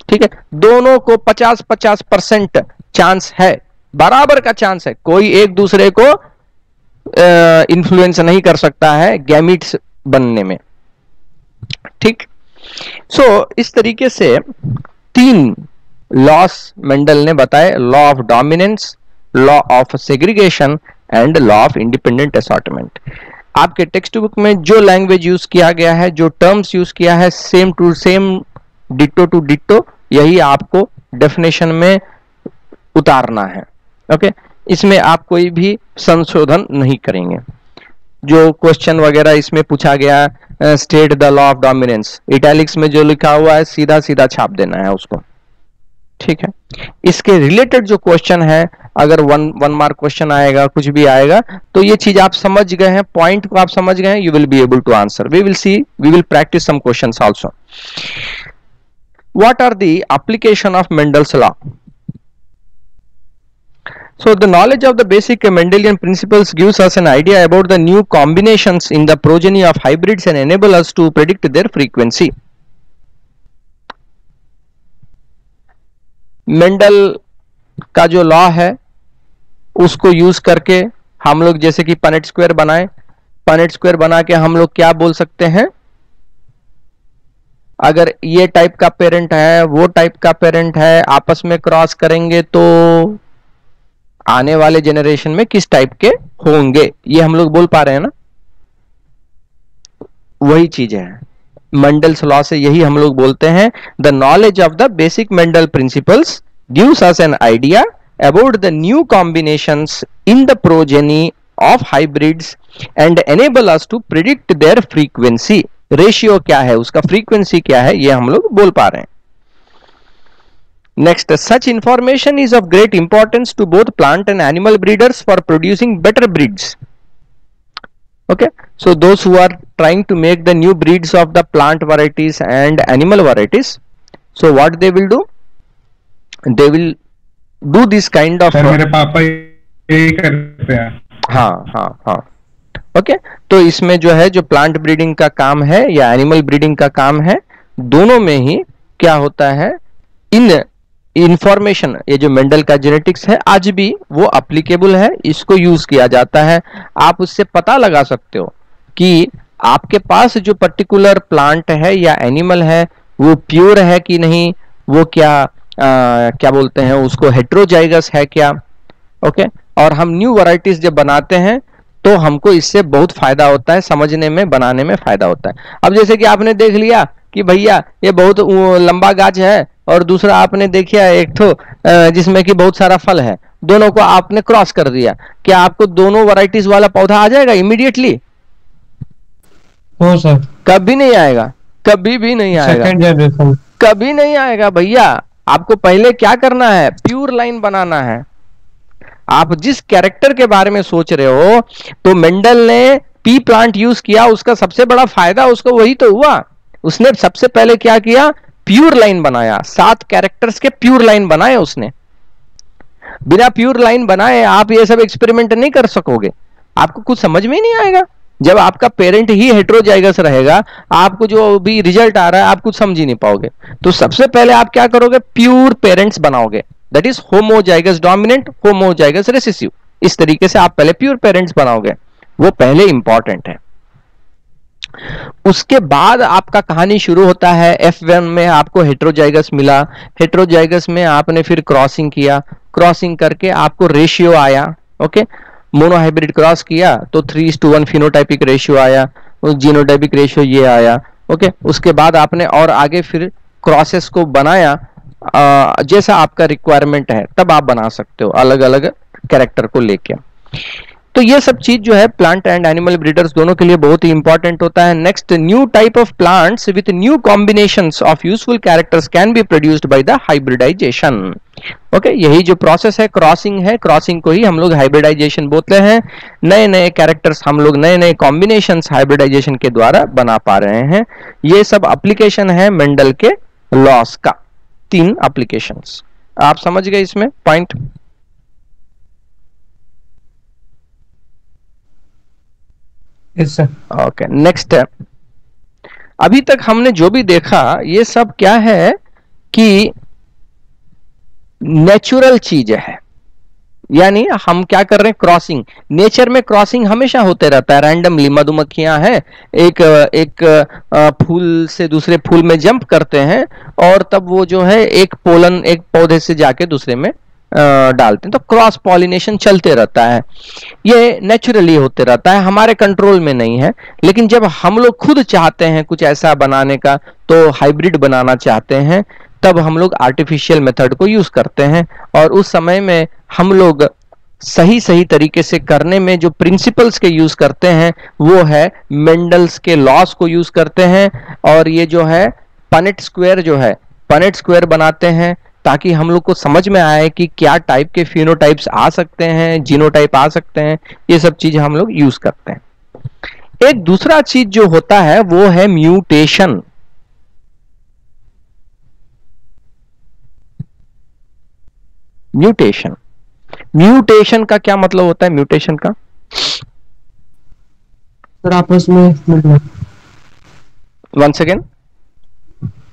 ठीक है, दोनों को 50-50% चांस है, बराबर का chance है, कोई एक दूसरे को इन्फ्लुएंस नहीं कर सकता है गैमीट्स बनने में। ठीक, सो इस तरीके से 3 लॉस मेंडल ने बताए, law of dominance, law of segregation and law of independent assortment. आपके टेक्स्ट बुक में जो लैंग्वेज यूज किया गया है, जो टर्म्स यूज किया है, same to same, ditto to ditto, यही आपको डेफिनेशन में उतारना है। ओके, इसमें आप कोई भी संशोधन नहीं करेंगे। जो क्वेश्चन वगैरह इसमें पूछा गया, state the law of dominance, italics में जो लिखा हुआ है सीधा सीधा छाप देना है उसको। ठीक है, इसके रिलेटेड जो क्वेश्चन है, अगर वन मार्क क्वेश्चन आएगा, कुछ भी आएगा, तो ये चीज आप समझ गए हैं, पॉइंट को आप समझ गए हैं, you will be able to answer. We will practice some questions also. What are the application of Mendel's law? So the knowledge of the basic Mendelian principles gives us an idea about the new combinations in the progeny of hybrids and enable us to predict their frequency. Mendel का जो law है उसको use करके हम लोग जैसे कि Punnett square बनाए, पनेट स्क्वायर बना के हम लोग क्या बोल सकते हैं, अगर ये टाइप का पेरेंट है, वो टाइप का पेरेंट है, आपस में क्रॉस करेंगे तो आने वाले जनरेशन में किस टाइप के होंगे, ये हम लोग बोल पा रहे हैं ना। वही चीज है मेंडल्स लॉ से, यही हम लोग बोलते हैं the knowledge of the basic Mendel principles gives us an idea about the new combinations in the progeny of hybrids and enable us to predict their frequency. Ratio क्या है उसका, फ्रीक्वेंसी क्या है, ये हम लोग बोल पा रहे हैं। Next, such information is of great importance to both plant and animal breeders for producing better breeds. Okay, so those who are trying to make the new breeds of the plant varieties and animal varieties, so what they will do? They will do this kind of. Sir मेरे पापा यही करते हैं। हाँ। Okay, तो इसमें जो है, जो प्लांट ब्रीडिंग का काम है या एनिमल ब्रीडिंग का काम है, दोनों में ही क्या होता है, इन इंफॉर्मेशन, ये जो मेंडल का जेनेटिक्स है आज भी वो एप्लीकेबल है, इसको यूज किया जाता है। आप उससे पता लगा सकते हो कि आपके पास जो पर्टिकुलर प्लांट है या एनिमल है वो प्योर है कि नहीं, वो क्या बोलते हैं उसको, हेट्रोजाइगस है क्या। ओके, और हम न्यू वैरायटीज जब बनाते हैं तो हमको इससे बहुत फायदा होता है, समझने में, बनाने में फायदा होता है। अब जैसे कि आपने देख लिया कि भैया ये बहुत लंबा गाछ है और दूसरा आपने देखिए एक ठो जिसमें कि बहुत सारा फल है, दोनों को आपने क्रॉस कर दिया, क्या आपको दोनों वैरायटीज वाला पौधा आ जाएगा इमीडिएटली? हो सर, कभी नहीं आएगा, कभी भी नहीं आएगा, सेकंड जनरेशन कभी नहीं आएगा भैया। आपको पहले क्या करना है, प्योर लाइन बनाना है। आप जिस कैरेक्टर के बारे में सोच रहे हो, तो मेंडल ने पी प्लांट यूज किया, उसका सबसे बड़ा फायदा उसको वही तो हुआ। उसने सबसे पहले क्या किया, प्योर लाइन बनाया, 7 कैरेक्टर्स के प्योर लाइन बनाए उसने। बिना प्योर लाइन बनाए आप ये सब एक्सपेरिमेंट नहीं कर सकोगे, आपको कुछ समझ में ही नहीं आएगा। जब आपका पेरेंट ही हेट्रोजाइगस रहेगा, आपको जो भी रिजल्ट आ रहा है आप कुछ समझ ही नहीं पाओगे। तो सबसे पहले आप क्या करोगे, प्योर पेरेंट्स बनाओगे, that is homozygous dominant, homozygous recessive. इस तरीके से आप पहले प्योर पेरेंट्स बनाओगे, वो पहले इंपॉर्टेंट है। उसके बाद आपका कहानी शुरू होता है। F1 में आपको हेट्रोजाइगस मिला, हेट्रोजाइगस में आपने फिर क्रॉसिंग किया, क्रॉसिंग करके आपको रेशियो आया। ओके, मोनोहाइब्रिड क्रॉस किया तो 3:1 फिनोटाइपिक रेशियो आया, जीनोटाइपिक रेशियो ये आया। ओके, उसके बाद आपने और आगे फिर क्रॉसेस को बनाया, जैसा आपका रिक्वायरमेंट है तब आप बना सकते हो अलग अलग कैरेक्टर को लेके। तो ये सब चीज जो है प्लांट एंड एनिमल ब्रीडर्स दोनों के लिए बहुत ही इंपॉर्टेंट होता है। Next, new type of plants with new combinations of useful characters can be produced by the hybridization. Okay, यही जो प्रोसेस है क्रॉसिंग है, क्रॉसिंग को ही हम लोग हाइब्रिडाइजेशन बोलते हैं। नए नए कैरेक्टर्स हम लोग नए नए कॉम्बिनेशंस हाइब्रिडाइजेशन के द्वारा बना पा रहे हैं। ये सब एप्लीकेशन है मेंडल के लॉस का, 3 एप्लीकेशंस। आप समझ गए इसमें point? Yes sir. Okay, next, अभी तक हमने जो भी देखा ये सब क्या है कि नेचुरल चीज है, यानी हम क्या कर रहे हैं, क्रॉसिंग। नेचर में क्रॉसिंग हमेशा होते रहता है रैंडमली। मधुमक्खियां हैं, एक फूल से दूसरे फूल में जंप करते हैं और तब वो जो है एक पोलन एक पौधे से जाके दूसरे में डालते हैं, तो क्रॉस पॉलिनेशन चलते रहता है। ये नेचुरली होते रहता है, हमारे कंट्रोल में नहीं है। लेकिन जब हम लोग खुद चाहते हैं कुछ ऐसा बनाने का, तो हाइब्रिड बनाना चाहते हैं, तब हम लोग आर्टिफिशियल मेथड को यूज करते हैं। और उस समय में हम लोग सही सही तरीके से करने में जो प्रिंसिपल्स के यूज करते हैं वो है मेंडल्स के लॉस को यूज करते हैं। और ये जो है पनेट स्क्वायर जो है, पनेट स्क्वायर बनाते हैं ताकि हम लोग को समझ में आए कि क्या टाइप के फिनोटाइप्स आ सकते हैं, जीनोटाइप आ सकते हैं। ये सब चीज हम लोग यूज करते हैं। एक दूसरा चीज जो होता है वो है म्यूटेशन। म्यूटेशन, म्यूटेशन का क्या मतलब होता है? म्यूटेशन का सर आपस में मिलना। वन सेकेंड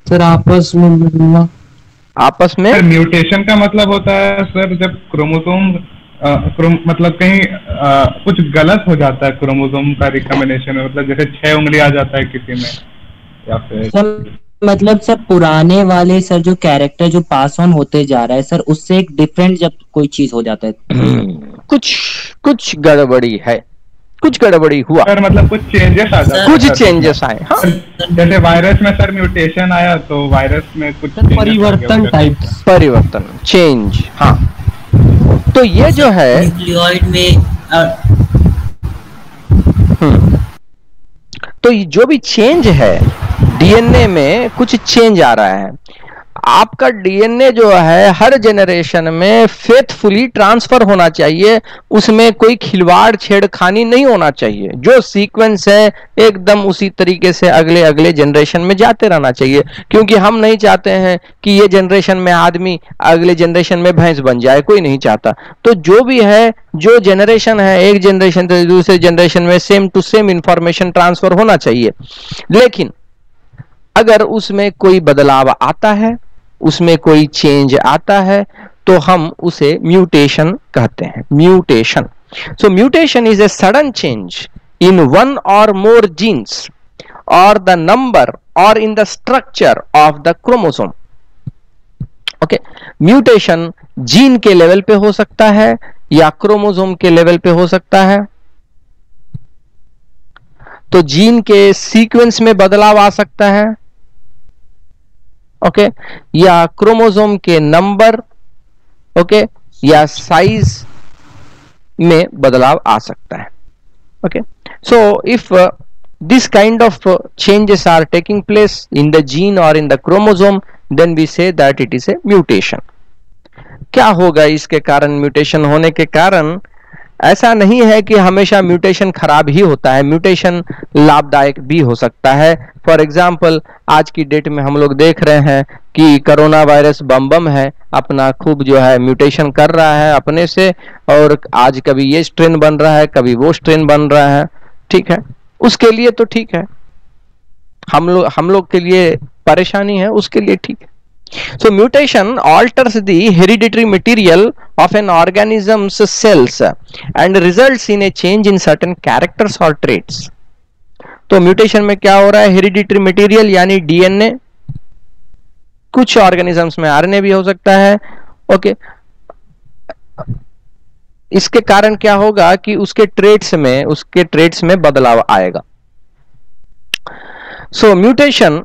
सर आपस में मिलना। आपस में सर म्यूटेशन का मतलब होता है सर जब क्रोमोसोम मतलब कहीं कुछ गलत हो जाता है क्रोमोसोम का रिकॉम्बिनेशन में, मतलब जैसे 6 उंगली आ जाता है किसी में, या फिर सर मतलब सर पुराने वाले सर जो कैरेक्टर जो पास ऑन होते जा रहा है सर, उससे एक डिफरेंट जब कोई चीज हो जाता है कुछ गड़बड़ी है, कुछ गड़बड़ी हुआ सर, मतलब कुछ चेंजेस आ जाते हैं, कुछ चेंजेस आए। हाँ, जैसे वायरस में सर म्यूटेशन आया तो वायरस में कुछ सर परिवर्तन टाइप। परिवर्तन, चेंज। हाँ, तो ये जो है न्यूक्लियोइड में तो ये जो भी चेंज है डीएनए में, कुछ चेंज आ रहा है। आपका डीएनए जो है हर जनरेशन में फेथफुली ट्रांसफर होना चाहिए, उसमें कोई खिलवाड़ छेड़खानी नहीं होना चाहिए। जो सीक्वेंस है एकदम उसी तरीके से अगले अगले जनरेशन में जाते रहना चाहिए, क्योंकि हम नहीं चाहते हैं कि ये जनरेशन में आदमी अगले जनरेशन में भैंस बन जाए, कोई नहीं चाहता। तो जो भी है, जो जनरेशन है, एक जनरेशन से दूसरे जनरेशन में same to same information transfer होना चाहिए। लेकिन अगर उसमें कोई बदलाव आता है, उसमें कोई चेंज आता है, तो हम उसे म्यूटेशन कहते हैं। Mutation, so mutation is a sudden change in one और मोर जीन्स और द नंबर और in the structure of the chromosome. Okay, mutation gene के लेवल पे हो सकता है या क्रोमोसोम के लेवल पे हो सकता है। तो जीन के सीक्वेंस में बदलाव आ सकता है, ओके, या क्रोमोसोम के नंबर, ओके, या साइज में बदलाव आ सकता है। Okay, so if this kind of changes are taking place in the gene or in the chromosome, then we say that it is a mutation. क्या होगा इसके कारण? म्यूटेशन होने के कारण ऐसा नहीं है कि हमेशा म्यूटेशन खराब ही होता है, म्यूटेशन लाभदायक भी हो सकता है। फॉर एग्जाम्पल आज की डेट में हम लोग देख रहे हैं कि कोरोना वायरस बम है, अपना खूब जो है म्यूटेशन कर रहा है अपने से, और आज कभी ये स्ट्रेन बन रहा है, कभी वो स्ट्रेन बन रहा है। ठीक है, उसके लिए तो ठीक है, हम लोग के लिए परेशानी है, उसके लिए ठीक है। So mutation alters the hereditary material of an organism's cells and results in a change in certain characters or traits. तो म्यूटेशन में क्या हो रहा है? हेरिडिटरी मटेरियल यानी डीएनए, कुछ ऑर्गेनिजम्स में आरएनए भी हो सकता है। ओके, इसके कारण क्या होगा कि उसके ट्रेट्स में बदलाव आएगा। So mutation,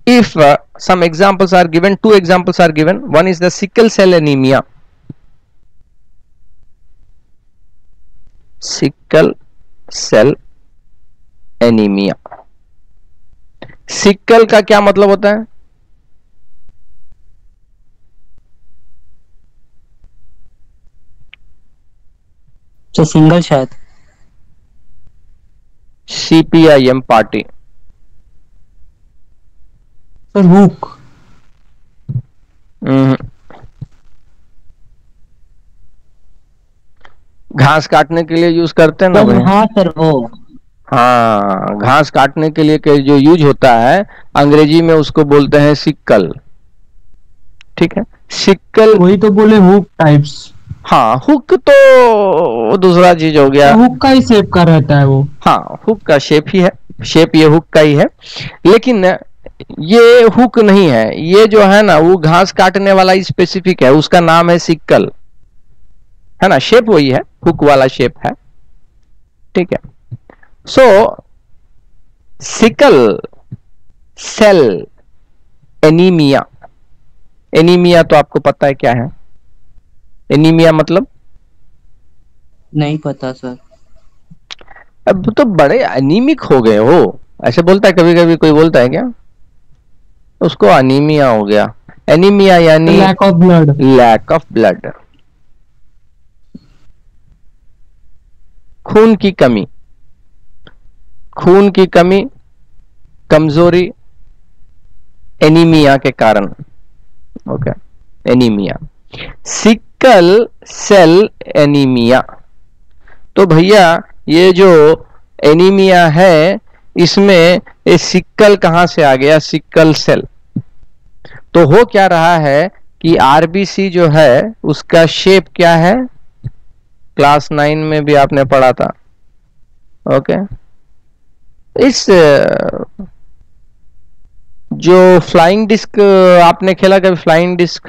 if some examples are given, 2 examples are given. One is the sickle cell anemia. Sickle cell anaemia. Sickle का क्या मतलब होता है? तो सिंगल शायद। CPIM party. Sir hook. घास काटने के लिए यूज करते हैं ना भाई। हाँ सर वो। हाँ, घास काटने के लिए जो यूज होता है अंग्रेजी में उसको बोलते हैं सिक्कल। ठीक है, सिक्कल। वही तो बोले हुक टाइप्स। हाँ, हुक तो दूसरा चीज हो गया। हुक का ही शेप का रहता है वो। हाँ, हुक का शेप ही है, शेप ये हुक का ही है, लेकिन ये हुक नहीं है। ये जो है ना वो घास काटने वाला स्पेसिफिक है, उसका नाम है सिक्कल, है ना। शेप वही है, हुक वाला शेप है। ठीक है। सो सिकल सेल एनीमिया। एनीमिया तो आपको पता है क्या है? एनीमिया मतलब? नहीं पता सर। अब तो बड़े एनीमिक हो गए हो, ऐसे बोलता है कभी कभी कोई, बोलता है क्या उसको? अनीमिया हो गया। एनीमिया यानी lack of blood. Lack of blood, खून की कमी, खून की कमी, कमजोरी, एनीमिया के कारण। Okay, anaemia, sickle cell anaemia. तो भैया ये जो एनीमिया है इसमें ये सिक्कल कहां से आ गया? Sickle cell. तो हो क्या रहा है कि आरबीसी जो है उसका शेप क्या है? क्लास 9 में भी आपने पढ़ा था। ओके, इस जो फ्लाइंग डिस्क आपने खेला कभी? Flying disc,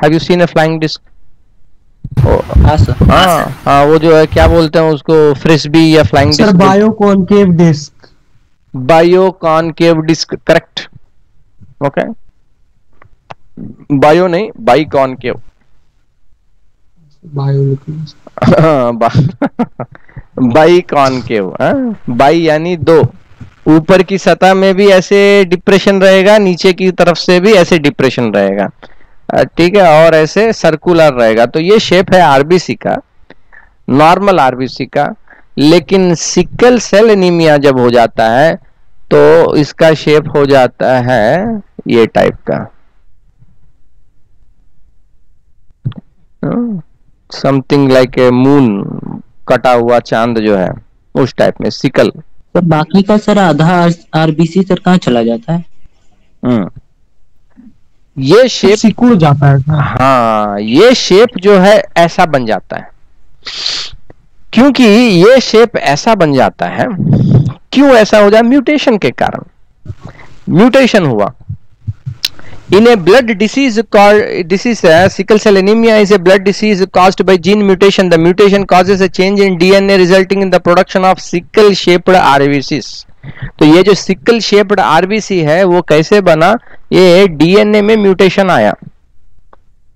have you seen a flying disc? हाँ सर। हाँ हाँ, वो जो है क्या बोलते हैं उसको, फ्रिस्बी या flying disc? Sir bio concave disc. Bio concave disc, correct. Okay, bio नहीं, bi concave. Bio bi concave. Bi यानी दो, ऊपर की सतह में भी ऐसे डिप्रेशन रहेगा, नीचे की तरफ से भी ऐसे डिप्रेशन रहेगा। ठीक है, और ऐसे सर्कुलर रहेगा। तो ये शेप है आरबीसी का, नॉर्मल आरबीसी का। लेकिन सिकल सेल एनीमिया जब हो जाता है तो इसका शेप हो जाता है ये टाइप का, समथिंग लाइक ए मून, कटा हुआ चांद जो है उस टाइप में सिकल। तो बाकी का सर आधा आरबीसी सर कहाँ चला जाता है? ये शेप सिकुड़ जाता है। हाँ, ये शेप जो है ऐसा बन जाता है। क्योंकि ये शेप ऐसा बन जाता है, क्यों ऐसा हो जाए? म्यूटेशन के कारण। म्यूटेशन हुआ in a blood disease called sickle cell anemia is a blood disease caused by gene mutation. The mutation causes a change in DNA resulting in the production of sickle shaped RBCs. तो ये जो sickle shaped RBC है वो कैसे बना? ये DNA में mutation आया,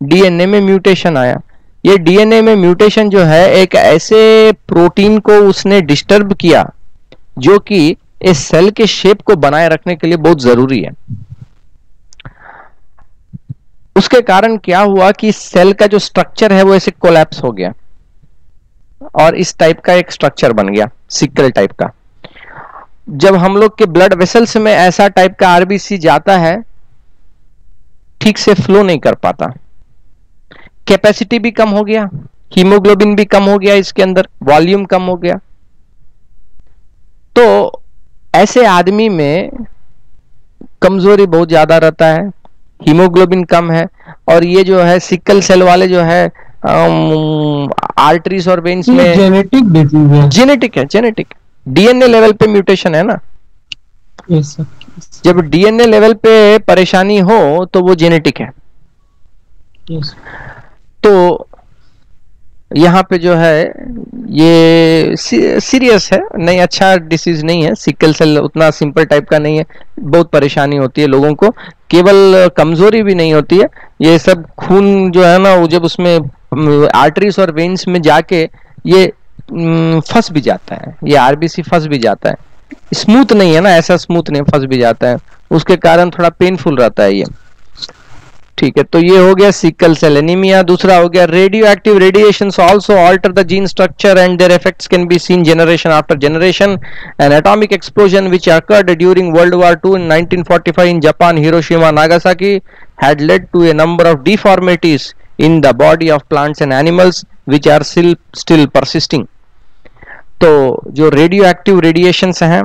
डीएनए में म्यूटेशन आया। ये डीएनए में म्यूटेशन जो है एक ऐसे प्रोटीन को उसने डिस्टर्ब किया जो कि इस सेल के शेप को बनाए रखने के लिए बहुत जरूरी है। उसके कारण क्या हुआ कि सेल का जो स्ट्रक्चर है वो ऐसे कोलैप्स हो गया और इस टाइप का एक स्ट्रक्चर बन गया, सिकल टाइप का। जब हम लोग के ब्लड वेसल्स में ऐसा टाइप का आरबीसी जाता है, ठीक से फ्लो नहीं कर पाता, कैपेसिटी भी कम हो गया, हीमोग्लोबिन भी कम हो गया, इसके अंदर वॉल्यूम कम हो गया। तो ऐसे आदमी में कमजोरी बहुत ज्यादा रहता है, हीमोग्लोबिन कम है, और ये जो है सिकल सेल वाले जो है आर्टरीज और वेन्स में जेनेटिक डिजीज है। जेनेटिक है, जेनेटिक डीएनए लेवल पे म्यूटेशन है ना। Yes sir. जब डीएनए लेवल पे परेशानी हो तो वो जेनेटिक है। यस। तो यहाँ पे जो है ये सीरियस है, नहीं अच्छा डिसीज नहीं है। सिकल सेल उतना सिंपल टाइप का नहीं है, बहुत परेशानी होती है लोगों को, केवल कमजोरी भी नहीं होती है। ये सब खून जो है ना वो जब उसमें आर्टरीज और वेन्स में जाके ये फंस भी जाता है, ये आरबीसी फंस भी जाता है, स्मूथ नहीं है ना, ऐसा स्मूथ नहीं, फंस भी जाता है, उसके कारण थोड़ा पेनफुल रहता है ये। ठीक है, तो ये हो गया सिकल सेल एनीमिया। दूसरा हो गया radio active radiations also alter the gene structure and their effects can be seen generation after generation. An atomic explosion which occurred during world war II in 1945 in Japan, Hiroshima, Nagasaki had led to a number of deformities in the body of plants and animals which are still persisting. तो जो radio active radiations हैं,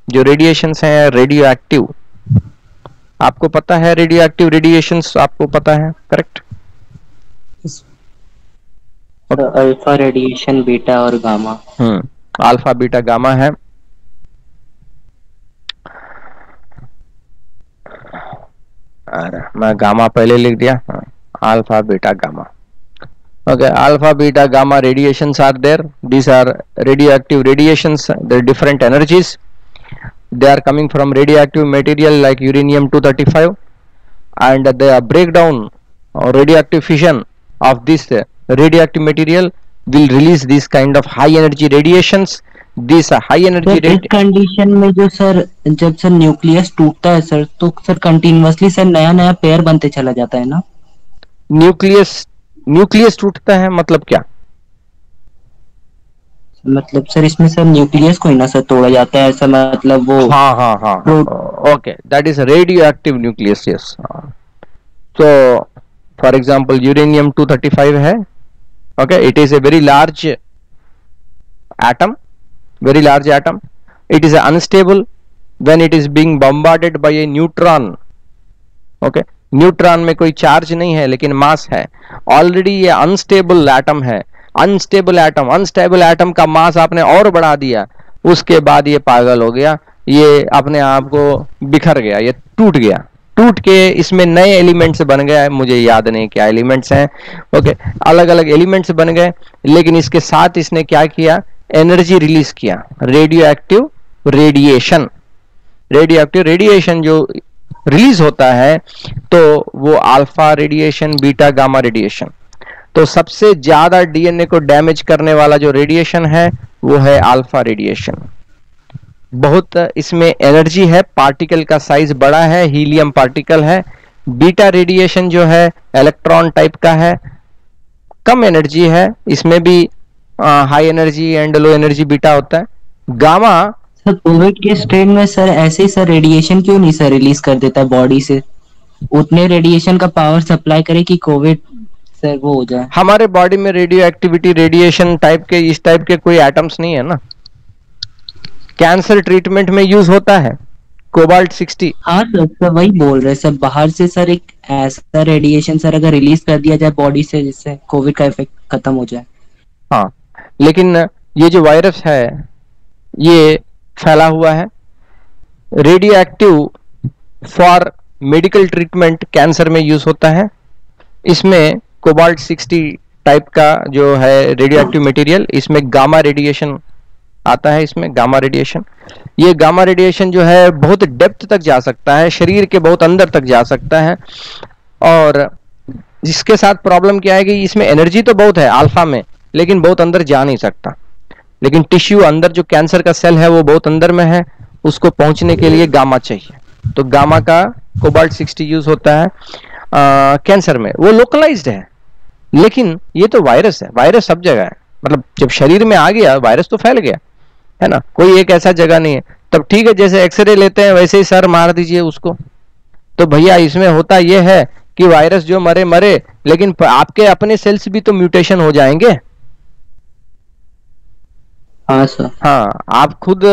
जो radiations हैं radio active, आपको पता है radio active radiations आपको पता है, करेक्ट? अल्फा रेडिएशन, बीटा और गामा। अल्फा बीटा गामा है। अरे मैं गामा पहले लिख दिया, alpha beta gamma. Okay, alpha, beta, gamma radiations are there. These are radioactive radiations. There are different energies. They are coming from radioactive material like uranium-235, and the breakdown or radioactive fission of this radioactive material will release this kind of high energy radiations. These high energy इस condition में जो sir, जब sir nucleus टूटता है sir, तो sir continuously sir नया नया pair बनते चला जाता है ना? न्यूक्लियस टूटता है मतलब क्या? मतलब सर इसमें सर न्यूक्लियस को ही ना सर तोड़ा जाता है, ऐसा मतलब वो। हाँ okay, that is radio active nucleus, yes. तो फॉर एग्जांपल यूरेनियम-235 है, okay, it is a very large atom, very large atom. It is unstable when it is being bombarded by a neutron. Okay, neutron में कोई charge नहीं है लेकिन मास है। Already ये unstable atom है। अनस्टेबल एटम का मास आपने और बढ़ा दिया, उसके बाद ये पागल हो गया, ये अपने आप को बिखर गया, ये टूट गया। टूट के इसमें नए एलिमेंट्स बन गए, मुझे याद नहीं क्या एलिमेंट्स हैं। ओके, अलग अलग एलिमेंट्स बन गए, लेकिन इसके साथ इसने क्या किया, एनर्जी रिलीज किया, radio active radiation. Radio active radiation जो रिलीज होता है तो वो alpha radiation, beta, gamma radiation. तो सबसे ज्यादा डीएनए को डैमेज करने वाला जो रेडिएशन है वो है अल्फा रेडिएशन। बहुत इसमें एनर्जी है, पार्टिकल का साइज बड़ा है, हीलियम पार्टिकल है। बीटा रेडिएशन जो है इलेक्ट्रॉन टाइप का है, कम एनर्जी है, इसमें भी high energy and low energy beta होता है। गामा सर कोविड के स्ट्रेन में सर ऐसे ही सर रेडिएशन क्यों नहीं सर रिलीज कर देता बॉडी से, उतने रेडिएशन का पावर सप्लाई करे कि कोविड सर वो हो जाए। हमारे बॉडी में रेडियो एक्टिविटी रेडिएशन टाइप के, इस टाइप के कोई एटम्स नहीं है ना। कैंसर ट्रीटमेंट में यूज होता है कोबाल्ट-60। हाँ सर वही बोल रहे सर, बाहर से सर एक ऐसा रेडिएशन सर अगर रिलीज कर दिया जाए बॉडी से जिससे कोविड का इफेक्ट खत्म हो जाए। हाँ, लेकिन ये जो वायरस है ये फैला हुआ है। Radio active for medical treatment cancer में यूज होता है। इसमें कोबाल्ट-60 टाइप का जो है रेडियो एक्टिव मटेरियल, इसमें गामा रेडिएशन आता है। इसमें गामा रेडिएशन, ये गामा रेडिएशन जो है बहुत डेप्थ तक जा सकता है, शरीर के बहुत अंदर तक जा सकता है। और इसके साथ प्रॉब्लम क्या है कि इसमें एनर्जी तो बहुत है अल्फा में, लेकिन बहुत अंदर जा नहीं सकता। लेकिन टिश्यू अंदर जो कैंसर का सेल है वो बहुत अंदर में है, उसको पहुंचने के लिए गामा चाहिए। तो गामा का कोबाल्ट-60 यूज होता है कैंसर में। वो लोकलाइज्ड है, लेकिन ये तो वायरस है, वायरस सब जगह है। मतलब जब शरीर में आ गया वायरस तो फैल गया है ना, कोई एक ऐसा जगह नहीं है। तब ठीक है, जैसे एक्सरे लेते हैं वैसे ही सर मार दीजिए उसको। तो भैया इसमें होता यह है कि वायरस जो मरे मरे, लेकिन आपके अपने सेल्स भी तो म्यूटेशन हो जाएंगे। हाँ सर। हाँ, आप खुद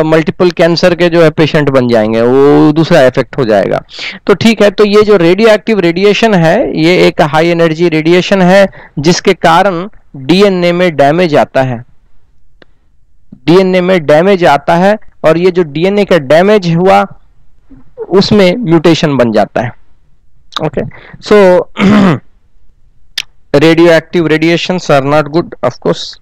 मल्टीपल कैंसर के जो है पेशेंट बन जाएंगे, वो दूसरा इफेक्ट हो जाएगा। तो ठीक है, तो ये जो रेडियो एक्टिव रेडिएशन है ये एक हाई एनर्जी रेडिएशन है जिसके कारण डीएनए में डैमेज आता है। डीएनए में डैमेज आता है और ये जो डीएनए का डैमेज हुआ उसमें म्यूटेशन बन जाता है। Okay, so radio active radiations are not good, of course.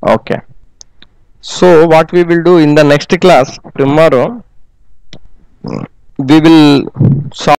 Okay, so what we will do in the next class tomorrow, we will solve